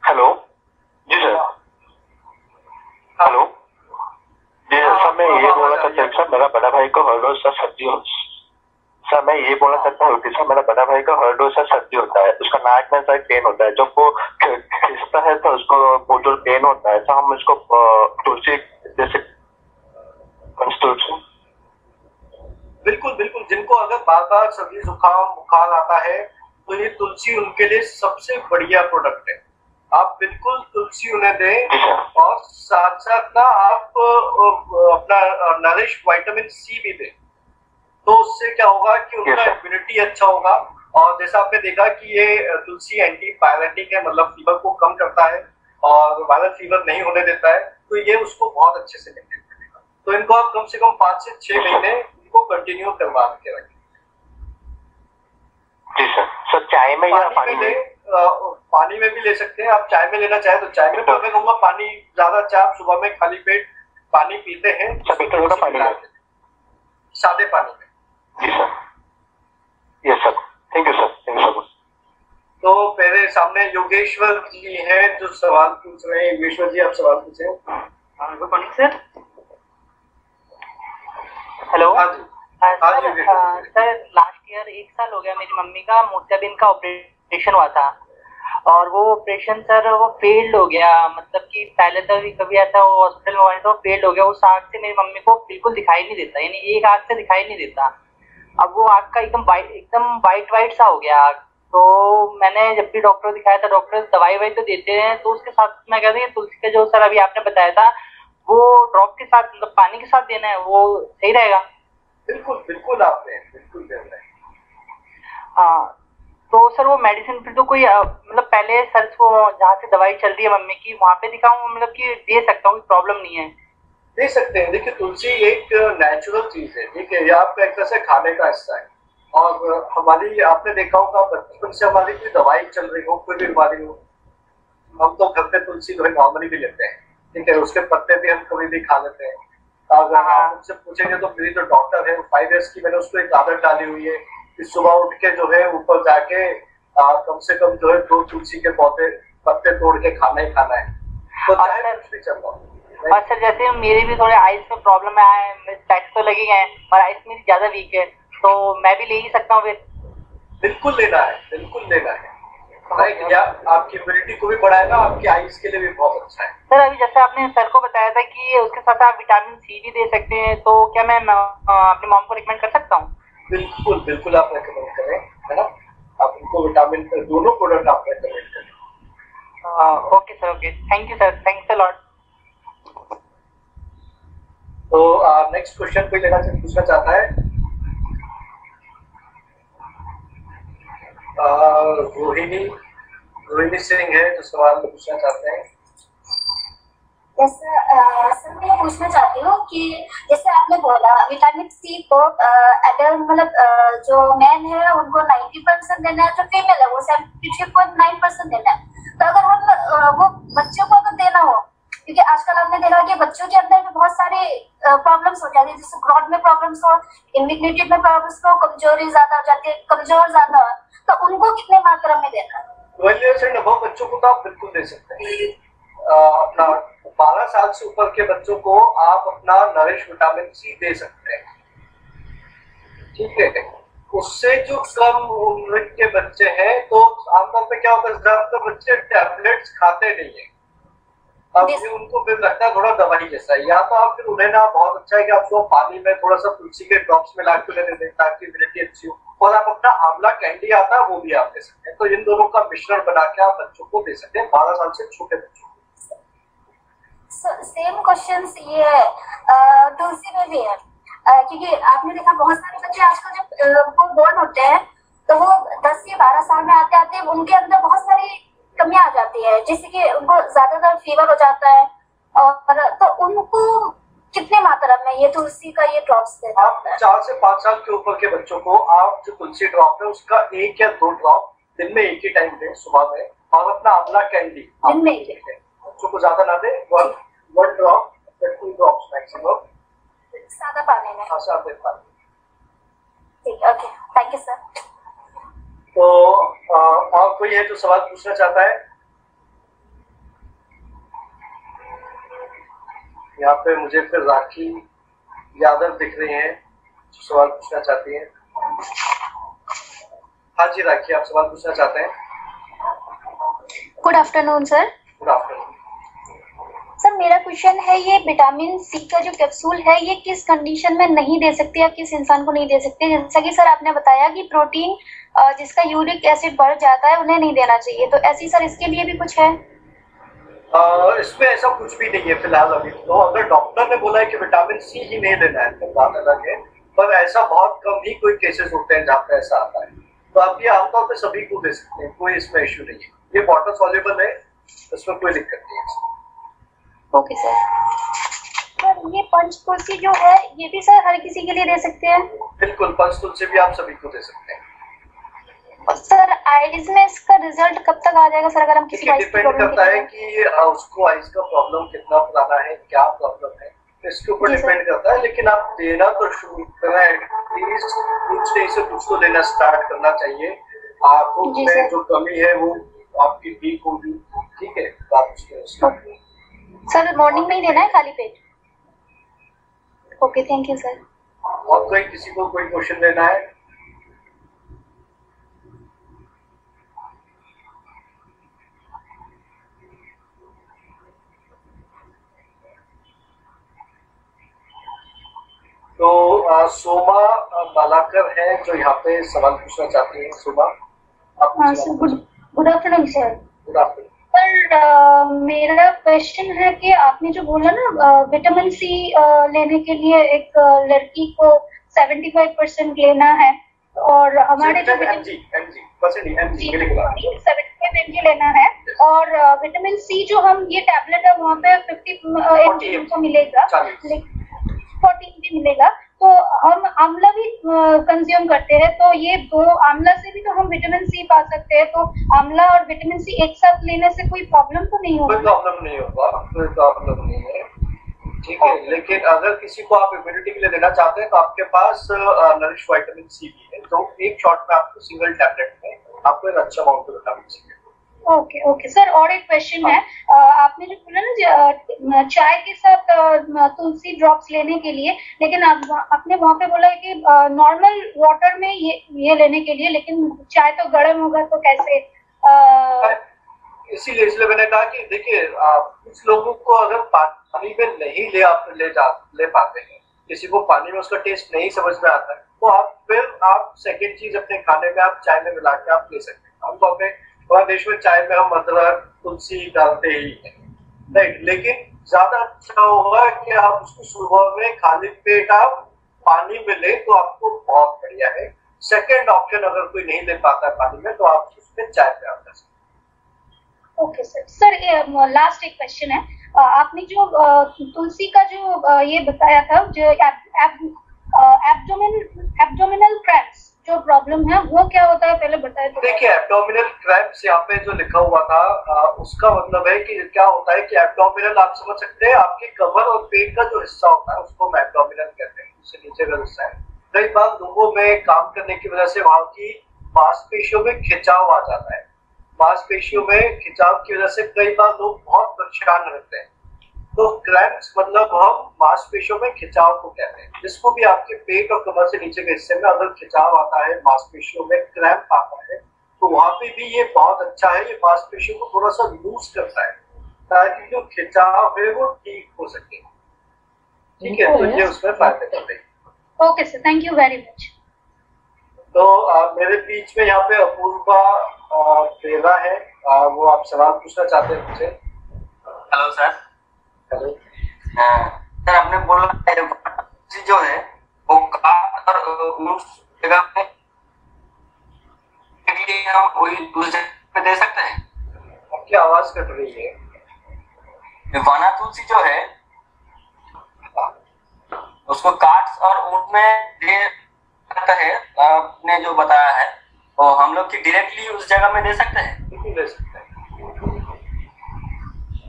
हेलो जी सर। हेलो जी सर, मैं ये बोलना चाहता हूँ सर, मेरा बड़ा भाई को हर रोज सर सर्दी हो सर, मैं ये बोलना चाहता हूँ कि सर मेरा बड़ा भाई का हर रोज सर सर्दी होता है, उसका नाक में सर पेन होता है, जब वो खिसता है तो उसको बहुत जोर पेन होता है। तो हम इसको तुलसी जैसे बिल्कुल बिल्कुल, जिनको अगर बार बार सर्दी जुकाम बुखार आता है तो ये तुलसी उनके लिए सबसे बढ़िया प्रोडक्ट है। आप बिल्कुल तुलसी उन्हें दें, और साथ साथ ना आप अपना नरिश विटामिन सी भी दें, तो उससे क्या होगा कि उनका इम्यूनिटी अच्छा होगा। और जैसा आपने देखा कि ये तुलसी एंटीपायरेटिक है, मतलब फीवर को कम करता है और वायरल फीवर नहीं होने देता है, तो ये उसको बहुत अच्छे से मेंटेन करेगा। तो इनको आप कम से कम 5 से 6 महीने इनको कंटिन्यू करवा के रखें। जी सर। सर चाय में या पानी में ले, पानी में भी ले सकते हैं। आप चाय में लेना चाहे तो चाय में, तो मैं कहूँगा पानी ज्यादा अच्छा, आप सुबह में खाली पेट पानी पीते हैं सादे पानी में। जी sir, yes sir, thank you sir, thank you so much. तो मेरे सामने योगेश्वर जी हैं जो सवाल पूछ रहे हैं। योगेश्वर जी, आप सवाल पूछे। Good morning sir. हेलो। हाँ जी सर, लास्ट ईयर 1 साल हो गया मेरी मम्मी का मोतियाबिंद का ऑपरेशन हुआ था, और वो ऑपरेशन सर वो फेल्ड हो गया। मतलब कि पहले तो कभी ऐसा वो हॉस्पिटल में तो फेल्ड हो गया। उस आँख से मेरी मम्मी को बिल्कुल दिखाई नहीं देता, यानी एक आँख से दिखाई नहीं देता। अब वो आँख का एकदम वाइट सा हो गया आँख। तो मैंने जब भी डॉक्टर दिखाया था, डॉक्टर दवाई तो देते हैं, तो उसके साथ मैं कहता हूँ तुलसी का जो सर अभी आपने बताया था वो ड्रॉप के साथ, मतलब पानी के साथ देना है, वो सही रहेगा? बिल्कुल बिल्कुल, आपने बिल्कुल दे रहे हैं। हाँ, तो सर वो मेडिसिन फिर तो कोई मतलब पहले सर को जहाँ से दवाई चल रही है मम्मी की वहाँ पे दिखाऊं, मतलब कि दे सकता हूँ, प्रॉब्लम नहीं है? दे सकते हैं। देखिए, तुलसी एक नेचुरल चीज है, ठीक है, ये आपका एक तरह से खाने का हिस्सा है। और हमारी, आपने देखा होगा बचपन से हमारी कोई दवाई चल रही हो, कोई भी बीमारी हो, हम तो घर पे तुलसी जो है नॉर्मली भी लेते हैं। ठीक है, उसके पत्ते भी हम कभी भी खा लेते हैं। अगर आप मुझसे पूछेंगे तो मेरी जो डॉक्टर है 5 इयर्स की, मैंने उसको एक आदत डाली हुई है कि सुबह उठ के जो है ऊपर जाके कम से कम जो है 2 तुलसी के पत्ते तोड़ के खाना ही खाना है, तो चाहे कुछ भी चल रहा। और सर जैसे मेरी भी थोड़े आइज में प्रॉब्लम है, स्पेक्स तो लगी है और आइज मेरी ज्यादा वीक है, तो मैं भी ले ही सकता हूँ फिर? बिल्कुल लेना है, बिल्कुल लेना है। या आपकी इम्यूनिटी को भी बढ़ाएगा, आपकी आइज के लिए भी बहुत अच्छा है। सर अभी जैसे आपने सर को बताया था कि उसके साथ आप विटामिन सी भी दे सकते हैं, तो क्या मैं अपनी मॉम को रिकमेंड कर सकता हूँ? बिल्कुल बिल्कुल आप रिकमेंड करें, है ना, आप उनको विटामिन दोनों प्रोडक्ट आप रिकमेंड करें। Okay sir, okay, thank you sir, thanks a lot. तो नेक्स्ट क्वेश्चन कोई पूछना चाहता है? रोहिणी सिंह है जो सवाल पूछना चाहते हैं। सर मैं पूछना चाहती हूँ कि जैसे आपने बोला विटामिन सी को मतलब जो मैन है उनको 90% देना है, जो फीमेल है वो 73.9% देना है। तो अगर हम वो बच्चों को अगर देना हो, क्योंकि आजकल आपने देखा कि बच्चों के अंदर में बहुत सारे प्रॉब्लम्स हो जाती है, जैसे ग्रोथ में प्रॉब्लम्स हो, इम्यूनिटी में प्रॉब्लम्स हो, कमजोरी ज्यादा हो जाती है, कमजोर ज्यादा हो, तो उनको कितने मात्रा में देना है? 12 years and above बच्चों को तो आप बिल्कुल दे सकते हैं। अपना 12 साल से ऊपर के बच्चों को आप अपना नरिश विटामिन सी दे सकते हैं, ठीक है। उससे जो कम उम्र के बच्चे हैं, तो आमतौर पे क्या होता है, ज्यादातर बच्चे टैबलेट्स खाते नहीं है, अब ये उनको फिर लगता है थोड़ा दवाई जैसा है। या तो आप फिर उन्हें ना, बहुत अच्छा है कि आप पानी में थोड़ा सा तुलसी के ड्रॉप्स मिला के दे दें ताकि इम्यूनिटी अच्छी हो, और आप अपना आंवला कैंडी आता है वो भी आप दे सकते हैं। तो इन दोनों का मिश्रण बना के आप बच्चों को दे सकते हैं, 12 साल से छोटे बच्चों को। सेम क्वेश्चन ये तुलसी में भी है, क्योंकि आपने देखा बहुत सारे बच्चे आजकल जब वो बोर्न होते हैं तो वो 10 से 12 साल में आते आते उनके अंदर बहुत सारी कमियां आ जाती है, जैसे कि उनको ज्यादातर फीवर हो जाता है, और तो उनको कितने मात्रा में ये तुलसी का ये ड्रॉप्स देना? आप 4 से 5 साल के ऊपर के बच्चों को आप जो तुलसी ड्रॉप है उसका 1 या 2 ड्रॉप दिन में एक ही टाइम दें सुबह में, और अपना आंवला कैंडी दिन में ही बच्चों को ज्यादा ना दे, 1 ड्रॉप 2 ड्रॉप्स मैक्सिमम, सादा पानी में। सादे पानी। ठीक है, ओके, थैंक यू सर। तो और कोई है जो सवाल पूछना चाहता है? यहाँ पे मुझे फिर राखी यादव दिख रही हैं जो सवाल पूछना चाहती हैं। हाँ जी राखी, आप सवाल पूछना चाहते हैं? Good afternoon sir. Good afternoon sir, मेरा क्वेश्चन है ये विटामिन सी का जो कैप्सूल है ये किस कंडीशन में नहीं दे सकते या किस इंसान को नहीं दे सकते? जैसा कि सर आपने बताया कि प्रोटीन जिसका यूरिक एसिड बढ़ जाता है उन्हें नहीं देना चाहिए, तो ऐसी सर इसके लिए भी कुछ है? इसमें ऐसा कुछ भी नहीं है फिलहाल अभी। तो अगर डॉक्टर ने बोला है कि विटामिन सी ही नहीं लेना है तो बात अलग है, पर ऐसा बहुत कम ही कोई केसेस होते हैं जहाँ पे ऐसा आता है। तो आप ये आमतौर पे सभी को दे सकते हैं, कोई इसमें इश्यू नहीं है, ये वाटर सॉल्युबल है, इसमें कोई दिक्कत नहीं है। Okay sir. सर ये पंच तुलसी जो है ये भी सर हर किसी के लिए दे सकते हैं? बिल्कुल, पंच तुलसी भी आप सभी को दे सकते हैं। और सर आइज में इसका रिजल्ट कब तक आ जाएगा सर, अगर हम किसी डिपेंड करता है कि उसको आइज का प्रॉब्लम कितना पुराना है, क्या प्रॉब्लम है, इसके ऊपर डिपेंड करता है। लेकिन आप देना तो शुरू करना, एटलीस्ट कुछ नहीं से कुछ तो लेना स्टार्ट करना चाहिए। आंखों में जो कमी है वो आपकी ठीक होगी, ठीक है, तो आप उसके सर मॉर्निंग में ही देना है खाली पेट? Okay, thank you sir. और कोई किसी को कोई क्वेश्चन लेना है? तो सोमा बालाकर है जो यहाँ पे सवाल पूछना चाहती है। सोमा, आप good afternoon sir. Good afternoon sir, मेरा क्वेश्चन है कि आपने जो बोला ना विटामिन सी लेने के लिए एक लड़की को 75% लेना है, और हमारे जो 75 mg लेना है, और विटामिन सी जो हम ये टैबलेट है वहाँ पे 50 mg को मिलेगा, 14 भी मिलेगा। तो हम आंवला भी कंज्यूम करते हैं, तो ये दो आंवला से भी तो हम विटामिन सी पा सकते हैं, तो आंवला और विटामिन सी एक साथ लेने से कोई प्रॉब्लम तो नहीं होगा? कोई प्रॉब्लम नहीं होगा, कोई प्रॉब्लम नहीं है, ठीक है। लेकिन अगर किसी को आप इम्यूनिटी के लिए देना चाहते हैं तो आपके पास नरिश विटामिन सी भी है, तो एक शॉट में आपको सिंगल टैबलेट में आपको एक अच्छा अमाउंट ऑफ विटामिन सी है। ओके ओके सर, और एक क्वेश्चन है, आपने जो बोला ना चाय के साथ तुलसी ड्रॉप्स लेने के लिए, लेकिन आपने वहाँ पे बोला है कि नॉर्मल वाटर में ये लेने के लिए, लेकिन चाय तो गर्म होगा तो कैसे? इसलिए मैंने कहा कि देखिए कुछ लोगों को अगर पानी में नहीं ले पाते हैं, किसी को पानी में उसका टेस्ट नहीं समझ में आता है, तो आप सेकंड चीज अपने खाने में आप चाय में मिला के आप ले सकते हैं। हम तो हमारे देश में चाय में हम अदरक तुलसी डालते ही हैं, राइट। लेकिन ज्यादा अच्छा होगा कि आप उसको सुबह में खाली पेट आप पानी में ले तो आपको बहुत बढ़िया है। सेकंड ऑप्शन अगर कोई नहीं ले पाता है पानी में, तो आप उसमें चाय पे आप कर सकते हैं। ओके सर, लास्ट एक क्वेश्चन है, आपने जो तुलसी का जो ये बताया था, जो एब्डोमिनल क्रैम्प्स जो प्रॉब्लम है वो क्या होता है, पहले बताया तो। देखिए एब्डोमिनल क्रैम्प्स यहाँ पे जो लिखा हुआ था उसका मतलब है कि क्या होता है कि एब्डोमिनल आप समझ सकते हैं, आपके कमर और पेट का जो हिस्सा होता है उसको हम एब्डोमिनल कहते हैं, उससे नीचे का हिस्सा है। कई बार लोगों में काम करने की वजह से वहां की मांसपेशियों में खिंचाव आ जाता है, मांसपेशियों में खिंचाव की वजह से कई बार लोग बहुत परेशान रहते हैं। तो क्रैम्प्स मतलब हम मांसपेशियों में खिंचाव को कहते हैं, जिसको भी आपके पेट और कमर से नीचे के हिस्से में अगर खिंचाव आता है, मांसपेशियों में क्रैम्प आता है, तो वहां पे भी ये बहुत अच्छा है, ये मांसपेशियों को थोड़ा सा लूज करता है ताकि जो खिंचाव है वो ठीक हो सके, ठीक है। तो ये उसमें फायदे करते हैं। Okay sir, thank you very much. तो मेरे बीच में यहाँ पे अपूर्वा प्रेरा है, वो आप सवाल पूछना चाहते हैं मुझसे। Hello sir. हेलो सर, आपने बोला जो है वो काट और उस जगह पे हम वही दूसरी जगह पे दे सकते हैं? आपकी आवाज कट रही है। वना तुलसी जो है उसको काट और ऊंट में दे सकता है, आपने जो बताया है, तो हम लोग की डायरेक्टली उस जगह में दे सकते हैं? बिल्कुल दे सकते हैं,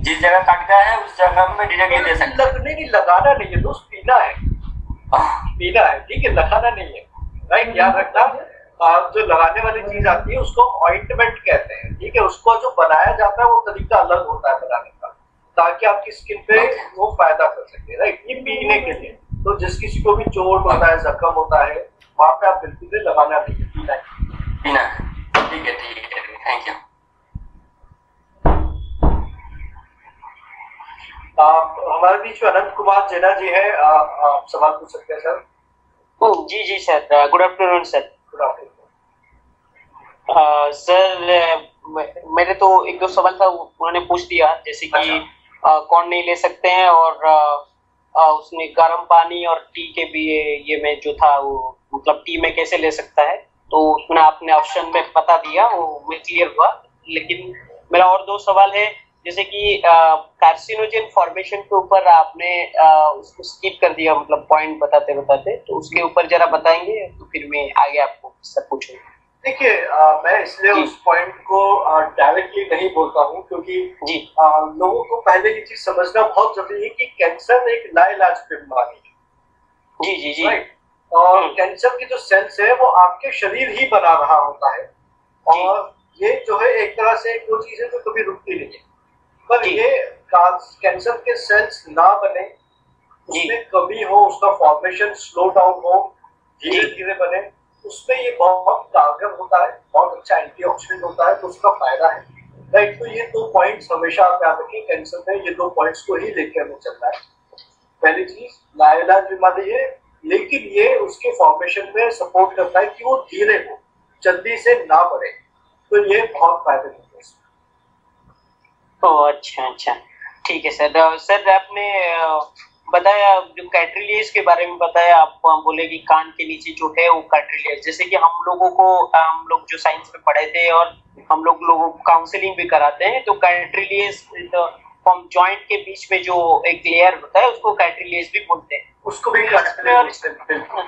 जिस जगह काट गया है उस जगह में डायरेक्टली दे सकते हैं। नहीं, लगाना नहीं है दोस्त, पीना है, पीना है, ठीक है, लगाना नहीं है, राइट। याद रखना, जो लगाने वाली चीज आती है उसको ऑइंटमेंट कहते हैं, ठीक है। उसको जो बनाया जाता है वो तरीका अलग होता है बनाने का, ताकि आपकी स्किन पे वो फायदा कर सके, राइट। ये पीने के लिए, तो जिस किसी को भी चोट होता है, जख्म होता है, वहां पे आप बिल्कुल लगाना नहीं है, पीना है, पीना है, ठीक है, थैंक यू। हमारे बीच में अनंत कुमार जेना जी है, आप सवाल पूछ सकते हैं सर। जी sir, good afternoon sir. Good afternoon sir, मेरे तो एक दो सवाल था, उन्होंने पूछ दिया, जैसे कि कौन नहीं ले सकते हैं, और उसने गर्म पानी और टी के भी ये में जो था वो मतलब टी में कैसे ले सकता है, तो उसमें आपने ऑप्शन में बता दिया, वो मैं क्लियर हुआ। लेकिन मेरा और दो सवाल है, जैसे कि कार्सिनोजेन फॉर्मेशन के ऊपर आपने उसको स्किप कर दिया, मतलब पॉइंट बताते बताते, तो उसके ऊपर जरा बताएंगे तो फिर मैं आगे आपको सब पूछूंगा। देखिए मैं इसलिए उस पॉइंट को डायरेक्टली नहीं बोलता हूँ, क्योंकि लोगों को पहले ये चीज समझना बहुत जरूरी है कि कैंसर एक लाइलाज बीमारी है, जी राइट। और कैंसर की जो सेल्स है वो आपके शरीर ही बना रहा होता है, और ये जो है एक तरह से वो चीज है जो कभी रुकती नहीं है, पर ये कैंसर के सेल्स ना बने, उसमें कमी हो, उसका फॉर्मेशन स्लो डाउन हो, धीरे धीरे बने, उसमें ये बहुत कारगर होता है, बहुत अच्छा एंटीऑक्सीडेंट होता है, तो उसका फायदा है, राइट। तो ये दो पॉइंट्स हमेशा आप याद रखें, कैंसर में ये दो पॉइंट्स को ही लेके हमें चलना है। पहली चीज लाइलाज बीमारी है, लेकिन ये उसके फॉर्मेशन में सपोर्ट करता है कि वो धीरे हो, जल्दी से ना बढ़े, तो ये बहुत फायदेमंद है। अच्छा, ठीक है सर। सर आपने बताया जो कैट्रिलियस के बारे में बताया, आप बोले कि कान के नीचे जो है वो कैट्रिलियस, जैसे कि हम लोग जो साइंस में पढ़े थे और हम लोगों को काउंसलिंग भी कराते हैं, तो कैट्रिलियस फ्रॉम जॉइंट के बीच में जो एक लेयर होता है उसको कार्टिलेज भी बोलते हैं। उसको भी कार्टिलेज बोलते हैं, बिल्कुल।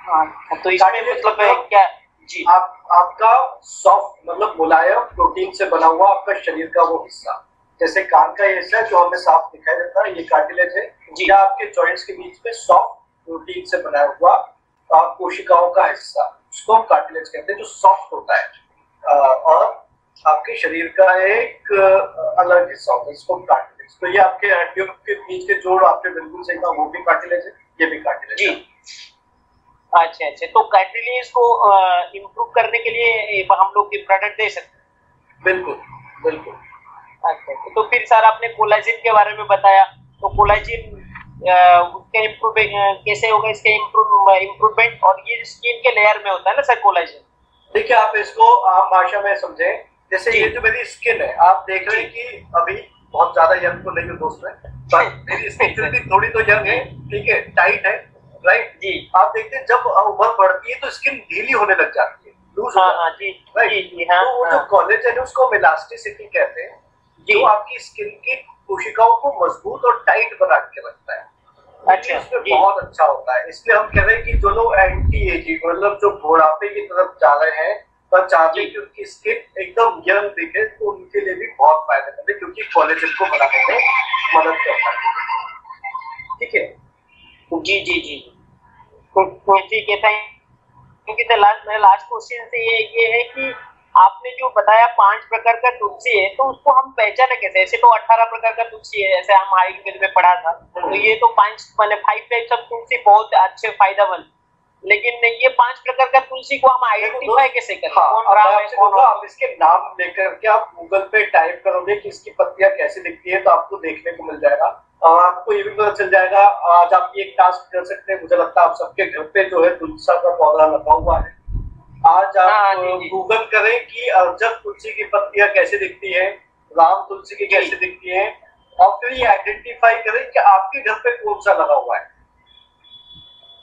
हाँ, तो इसमें मतलब क्या जी आपका सॉफ्ट मतलब मुलायम प्रोटीन से बना हुआ आपका शरीर का वो हिस्सा, जैसे कान का हिस्सा जो हमें साफ दिखाई देता है, ये कार्टिलेज है जी। या आपके जॉइंट्स के बीच में सॉफ्ट प्रोटीन से बनाया हुआ कोशिकाओं का हिस्सा, उसको हम कार्टिलेज कहते हैं, जो सॉफ्ट होता है और आपके शरीर का एक अलग हिस्सा होता है, इसको कार्टिलेज। तो ये आपके हड्डियों के बीच के जोड़ आपने बिल्कुल सही कहा, वो भी कार्टिलेज है, ये भी कार्टिलेज है। अच्छा, तो कार्टिलेज को इम्प्रूव करने के लिए हम लोग ये प्रोडक्ट दे सकते हैं? बिल्कुल। अच्छा, तो फिर सर आपने कोलाजिन के बारे में बताया, तो कोलाजिन उसके इम्प्रूवमेंट कैसे होगा, इसके इम्प्रूवमेंट, और ये स्किन के लेयर में होता है ना सर कोलाजिन? देखिए, आप इसको आम भाषा में समझे, जैसे ये जो मेरी स्किन है, आप देख रहे हैं कि अभी बहुत ज्यादा यंग तो नहीं हूँ दोस्त में, पर मेरी स्किन फिर भी थोड़ी तो यंग है, ठीक है, टाइट है, राइट जी। आप देखते हैं जब उम्र बढ़ती है तो स्किन ढीली होने लग जाती है, लूज हो जाती है, राइट। तो वो जो कोलेजन है उसको हम इलास्टिसिटी कहते हैं, जो आपकी स्किन की कोशिकाओं को मजबूत और टाइट बना के रखता है। अच्छा, इसमें बहुत अच्छा होता है, इसलिए हम कह रहे हैं कि जो लोग एंटी एजिंग मतलब जो बुढ़ापे की तरफ जा रहे हैं पर चाहते हैं कि उनकी स्किन एकदम यंग दिखे, तो उनके लिए भी बहुत फायदेमंद है, क्योंकि कोलेजन को बनाने में मदद करता है। ठीक है जी, ठीक है, थैंक यू। मेरा लास्ट क्वेश्चन से ये है कि आपने जो बताया 5 प्रकार का तुलसी है, तो उसको हम पहचाने कैसे? ऐसे तो 18 प्रकार का तुलसी है, ऐसे हम आयुर्वेद में पढ़ा था, तो ये तो 5 टाइप्स ऑफ तुलसी बहुत अच्छे फायदेमंद, लेकिन ये 5 प्रकार का तुलसी को हम आइडेंटिफाई कैसे करें? आप इसके नाम लेकर के आप गूगल पे टाइप करोगे कि इसकी पत्तियां कैसे दिखती है, तो आपको देखने को मिल जाएगा, और आपको ये भी पता चल जाएगा। आज आप ये टास्क कर सकते हैं, मुझे लगता है आप सबके घर पे जो है तुलसी का पौधा लगा हुआ है। आज आप गूगल करें कि अर्जक तुलसी की पत्तियां कैसे दिखती है, राम तुलसी की कैसे दिखती है, और फिर ये आइडेंटिफाई करें कि आपके घर पे कौन सा लगा हुआ है,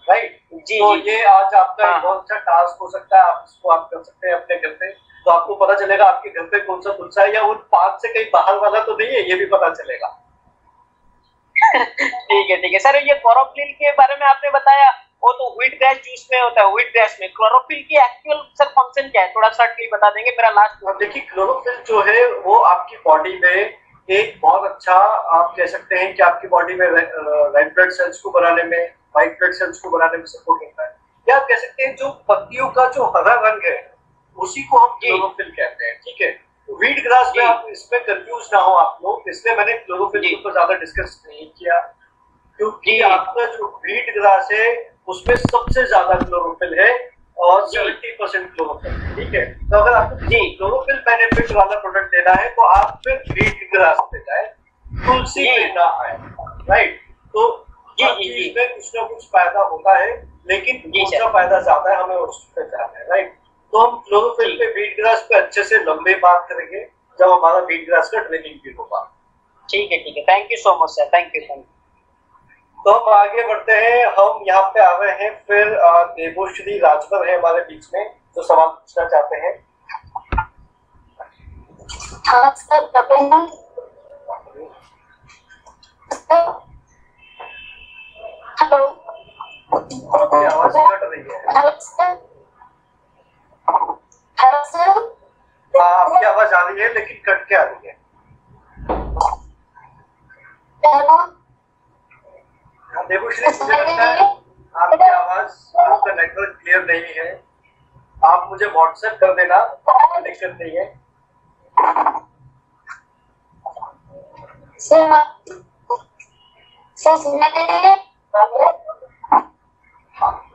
राइट जी। तो ये आज आपका एक बहुत अच्छा टास्क हो सकता है, आप इसको आप कर सकते हैं अपने घर पे, तो आपको पता चलेगा आपके घर पे कौन सा तुलसा है, या उन 5 से कहीं बाहर वाला तो नहीं है, ये भी पता चलेगा। ठीक है सर, ये क्लोरोफिल के बारे में आपने बताया, वो तो व्हीट ग्रास जूस में होता है, व्हीट ग्रास में क्लोरोफिल की एक्चुअल सर फंक्शन क्या है, थोड़ा शॉर्टली बता देंगे? मेरा लास्ट देखिए, क्लोरोफिल जो है वो आपकी बॉडी में एक बहुत अच्छा, आप कह सकते हैं कि आपकी बॉडी में रेड ब्लड सेल्स को बनाने में, व्हाइट ब्लड सेल्स को बनाने में सपोर्ट करता है, या आप कह सकते हैं जो पत्तियों का जो हरा रंग है उसी को हम क्लोरोफिल कहते हैं। ठीक है, व्हीट ग्रास में आप इसमें कंफ्यूज ना हो आप लोग, इसलिए मैंने क्लोरोफिल के ऊपर ज्यादा डिस्कस नहीं किया, क्योंकि आपका जो व्हीट ग्रास है उसमें सबसे ज्यादा क्लोरोफिल है और 70% क्लोरोफिल। ठीक है, तो अगर आपको क्लोरोफिल बेनिफिट वाला प्रोडक्ट लेना है तो आप फिर व्हीट ग्रास पे जाए, तुलसी पे ना आए, राइट। तो चीज में कुछ ना कुछ फायदा होता है, लेकिन कौन सा फायदा ज्यादा है हमें उस पे जाना है, राइट। तो हम क्लोरोफिल पे, व्हीट ग्रास पे अच्छे से लंबे बात करेंगे जब हमारा व्हीट ग्रास का ट्रेनिंग भी होगा। ठीक है, thank you so much sir, thank you. तो हम आगे बढ़ते हैं, हम यहाँ पे आ रहे हैं, फिर देवोश्री राजभर है हमारे बीच में जो सवाल पूछना चाहते हैं। हाँ सर, हेलो, आपकी आवाज कट रही है। हेलो सर, आपकी आवाज आ रही है लेकिन कट के आ रही है। देवश्री, मुझे लगता है आपकी आवाज, आपका नेटवर्क क्लियर नहीं है, आप मुझे व्हाट्सएप कर देना, दिक्कत नहीं है।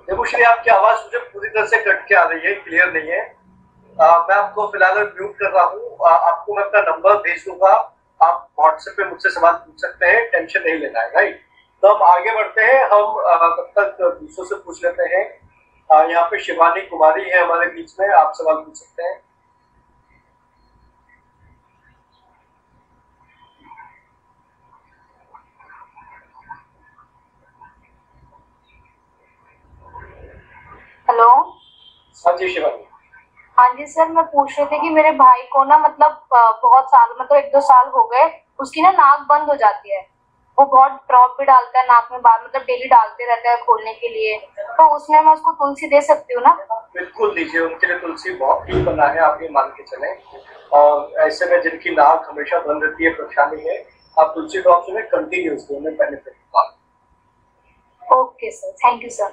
देवश्री, आपकी आवाज मुझे पूरी तरह से कट के आ रही है, क्लियर नहीं है। मैं आपको फिलहाल म्यूट कर रहा हूँ, आपको मैं अपना नंबर भेज दूंगा, आप व्हाट्सएप पे मुझसे सवाल पूछ सकते हैं, टेंशन नहीं लेना है, राइट। तो हम आगे बढ़ते हैं, हम तब तक दूसरों से पूछ लेते हैं। यहाँ पे शिवानी कुमारी है हमारे बीच में, आप सवाल पूछ सकते हैं। हेलो। हाँ जी शिवानी। हाँ जी सर, मैं पूछ रही थी कि मेरे भाई को ना मतलब बहुत साल, मतलब 1-2 साल हो गए, उसकी ना नाक बंद हो जाती है, वो बहुत ड्रॉप भी डालता है नाक में, बार मतलब डेली डालते रहता है खोलने के लिए, तो उसमें मैं उसको तुलसी दे सकती हूँ ना? बिल्कुल दीजिए, उनके लिए तुलसी बहुत ही बना है, आप ये मान के चलें। और ऐसे में जिनकी नाक हमेशा बंद रहती है, परेशानी है, आप तुलसी ड्रॉप से कंटिन्यूसली उन्हें बेनिफिट होगा। Okay sir, thank you sir.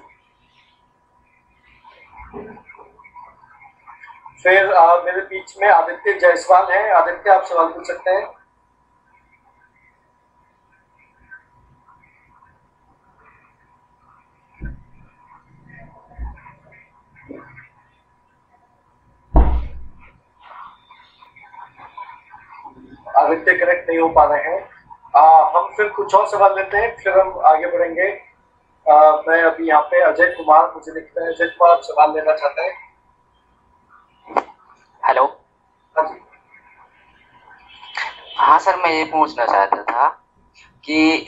फिर मेरे बीच में आदित्य जायसवाल हैं। आदित्य, आप सवाल पूछ सकते हैं। आदित्य कनेक्ट नहीं हो पा रहे हैं। हम फिर कुछ और सवाल लेते हैं, फिर हम आगे बढ़ेंगे। मैं अभी यहाँ पे अजय कुमार मुझे दिखता है। अजय कुमार, आप सवाल लेना चाहते हैं? हेलो। हाँ जी। हाँ सर, मैं ये पूछना चाहता था कि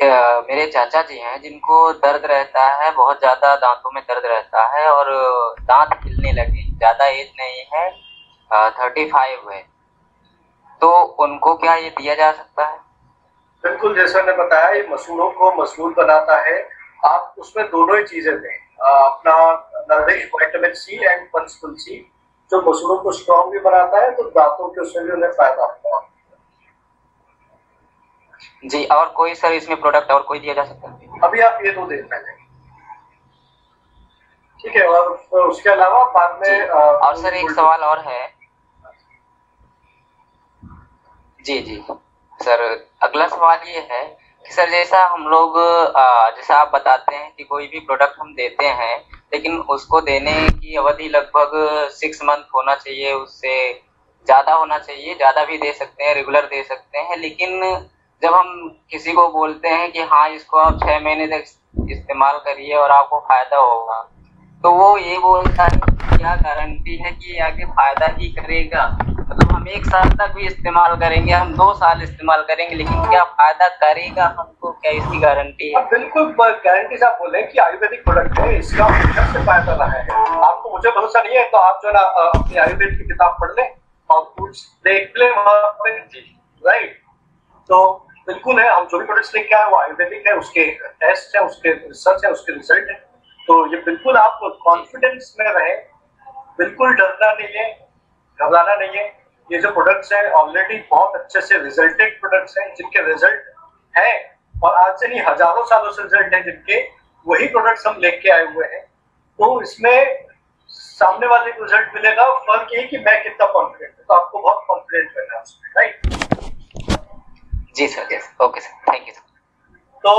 मेरे चाचा जी हैं जिनको दर्द रहता है, बहुत ज्यादा दांतों में दर्द रहता है और दांत हिलने लगे, ज्यादा एज नहीं है, 35 है, तो उनको क्या ये दिया जा सकता है? बिल्कुल, जैसा मैंने बताया, ये मसूड़ों को मजबूत बनाता है। आप उसमें दोनों ही चीजें दें, अपना nourish vitamin C and punch तुलसी, जो मसूड़ों को स्ट्रॉन्ग भी बनाता है, तो दांतों के उसमें भी उन्हें फायदा होता है। जी, और कोई सर इसमें प्रोडक्ट और कोई दिया जा सकता है? अभी आप ये दो दिन पहले, ठीक है। और उसके अलावा बाद में और सर एक सवाल और है। जी जी सर, अगला सवाल ये है कि सर जैसा हम लोग जैसा आप बताते हैं कि कोई भी प्रोडक्ट हम देते हैं, लेकिन उसको देने की अवधि लगभग 6 मंथ होना चाहिए, उससे ज़्यादा होना चाहिए, ज़्यादा भी दे सकते हैं, रेगुलर दे सकते हैं। लेकिन जब हम किसी को बोलते हैं कि हाँ इसको आप 6 महीने तक इस्तेमाल करिए और आपको फायदा होगा, तो वो ये बोलता है क्या गारंटी है कि ये आगे फायदा ही करेगा? मतलब हम 1 साल तक भी इस्तेमाल करेंगे, हम 2 साल इस्तेमाल करेंगे, लेकिन क्या फायदा करेगा हमको, क्या इसकी गारंटी है? बिल्कुल गारंटी से आप बोले कि आयुर्वेदिक प्रोडक्ट है, इसका हमेशा से फायदा रहा है। आपको मुझे भरोसा नहीं है तो आप जो ना अपनी आयुर्वेद की किताब पढ़ लें और कुछ देख लें वहां पे, राइट? तो बिल्कुल है, हम जो भी प्रोडक्ट्स लेके आए वो आयुर्वेदिक है, उसके टेस्ट है, उसके रिसर्च है, उसके रिजल्ट है। तो ये बिल्कुल आप कॉन्फिडेंस में रहे, बिल्कुल डरना नहीं है, घबराना नहीं है। ये जो प्रोडक्ट्स हैं ऑलरेडी बहुत अच्छे से रिजल्टेड प्रोडक्ट्स हैं, जिनके रिजल्ट हैं और आज से नहीं हजारों सालों से रिजल्ट है जिनके, वही प्रोडक्ट्स हम लेके आए हुए हैं। तो इसमें सामने वाले को रिजल्ट मिलेगा, फर्क ये कि मैं कितना कॉन्फिडेंट हूँ। तो आपको बहुत कॉन्फिडेंट रहना है उसमें, राइट? जी sir, yes, okay sir, thank you sir. तो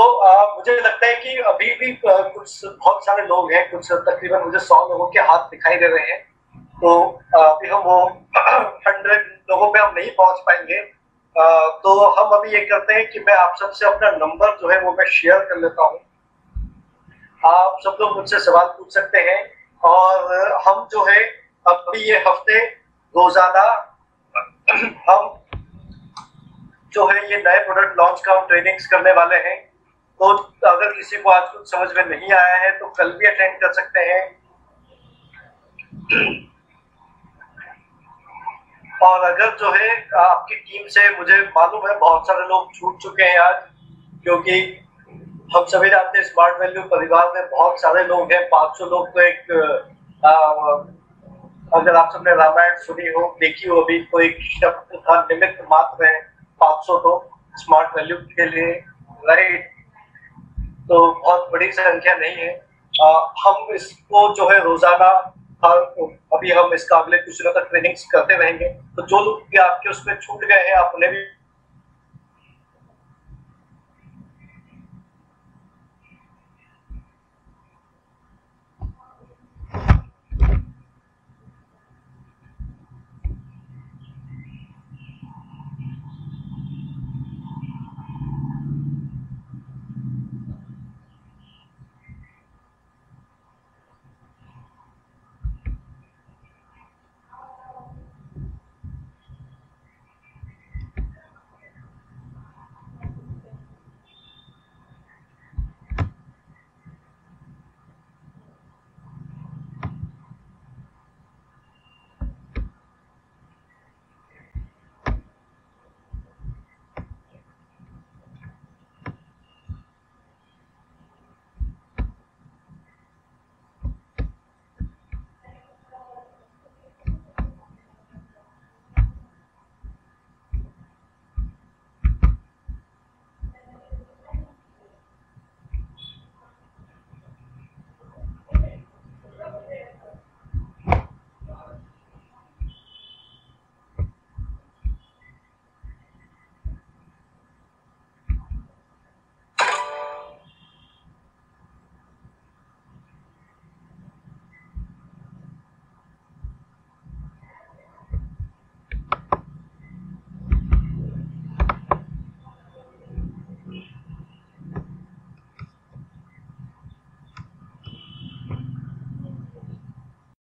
मुझे लगता है कि अभी भी कुछ बहुत सारे लोग हैं, कुछ तकरीबन मुझे 100 लोगों के हाथ दिखाई दे रहे हैं। तो अभी हम वो 100 लोगों पे हम नहीं पहुंच पाएंगे। तो हम अभी ये करते हैं कि मैं आप सबसे अपना नंबर जो है वो मैं शेयर कर लेता हूँ। आप सब लोग मुझसे सवाल पूछ सकते हैं और हम जो है अभी ये हफ्ते रोजाना हम जो है ये नए प्रोडक्ट लॉन्च का ट्रेनिंग्स करने वाले हैं। तो अगर किसी को आज कुछ समझ में नहीं आया है तो कल भी अटेंड कर सकते हैं। और अगर जो है आपकी टीम से, मुझे मालूम है बहुत सारे लोग छूट चुके हैं आज, क्योंकि हम सभी जानते हैं स्मार्ट वैल्यू परिवार में बहुत सारे लोग हैं। 500 लोग तो एक अगर आप सबने रामायण सुनी हो, देखी हो, अभी तो एक शब्द था, निमित्त मात्र है 500 तो स्मार्ट वैल्यू के लिए, राइट? तो बहुत बड़ी संख्या नहीं है। हम इसको जो है रोजाना अभी हम इसका अगले कुछ दिनों तक ट्रेनिंग्स करते रहेंगे। तो जो लोग भी आपके उसमें छूट गए हैं, आप उन्हें भी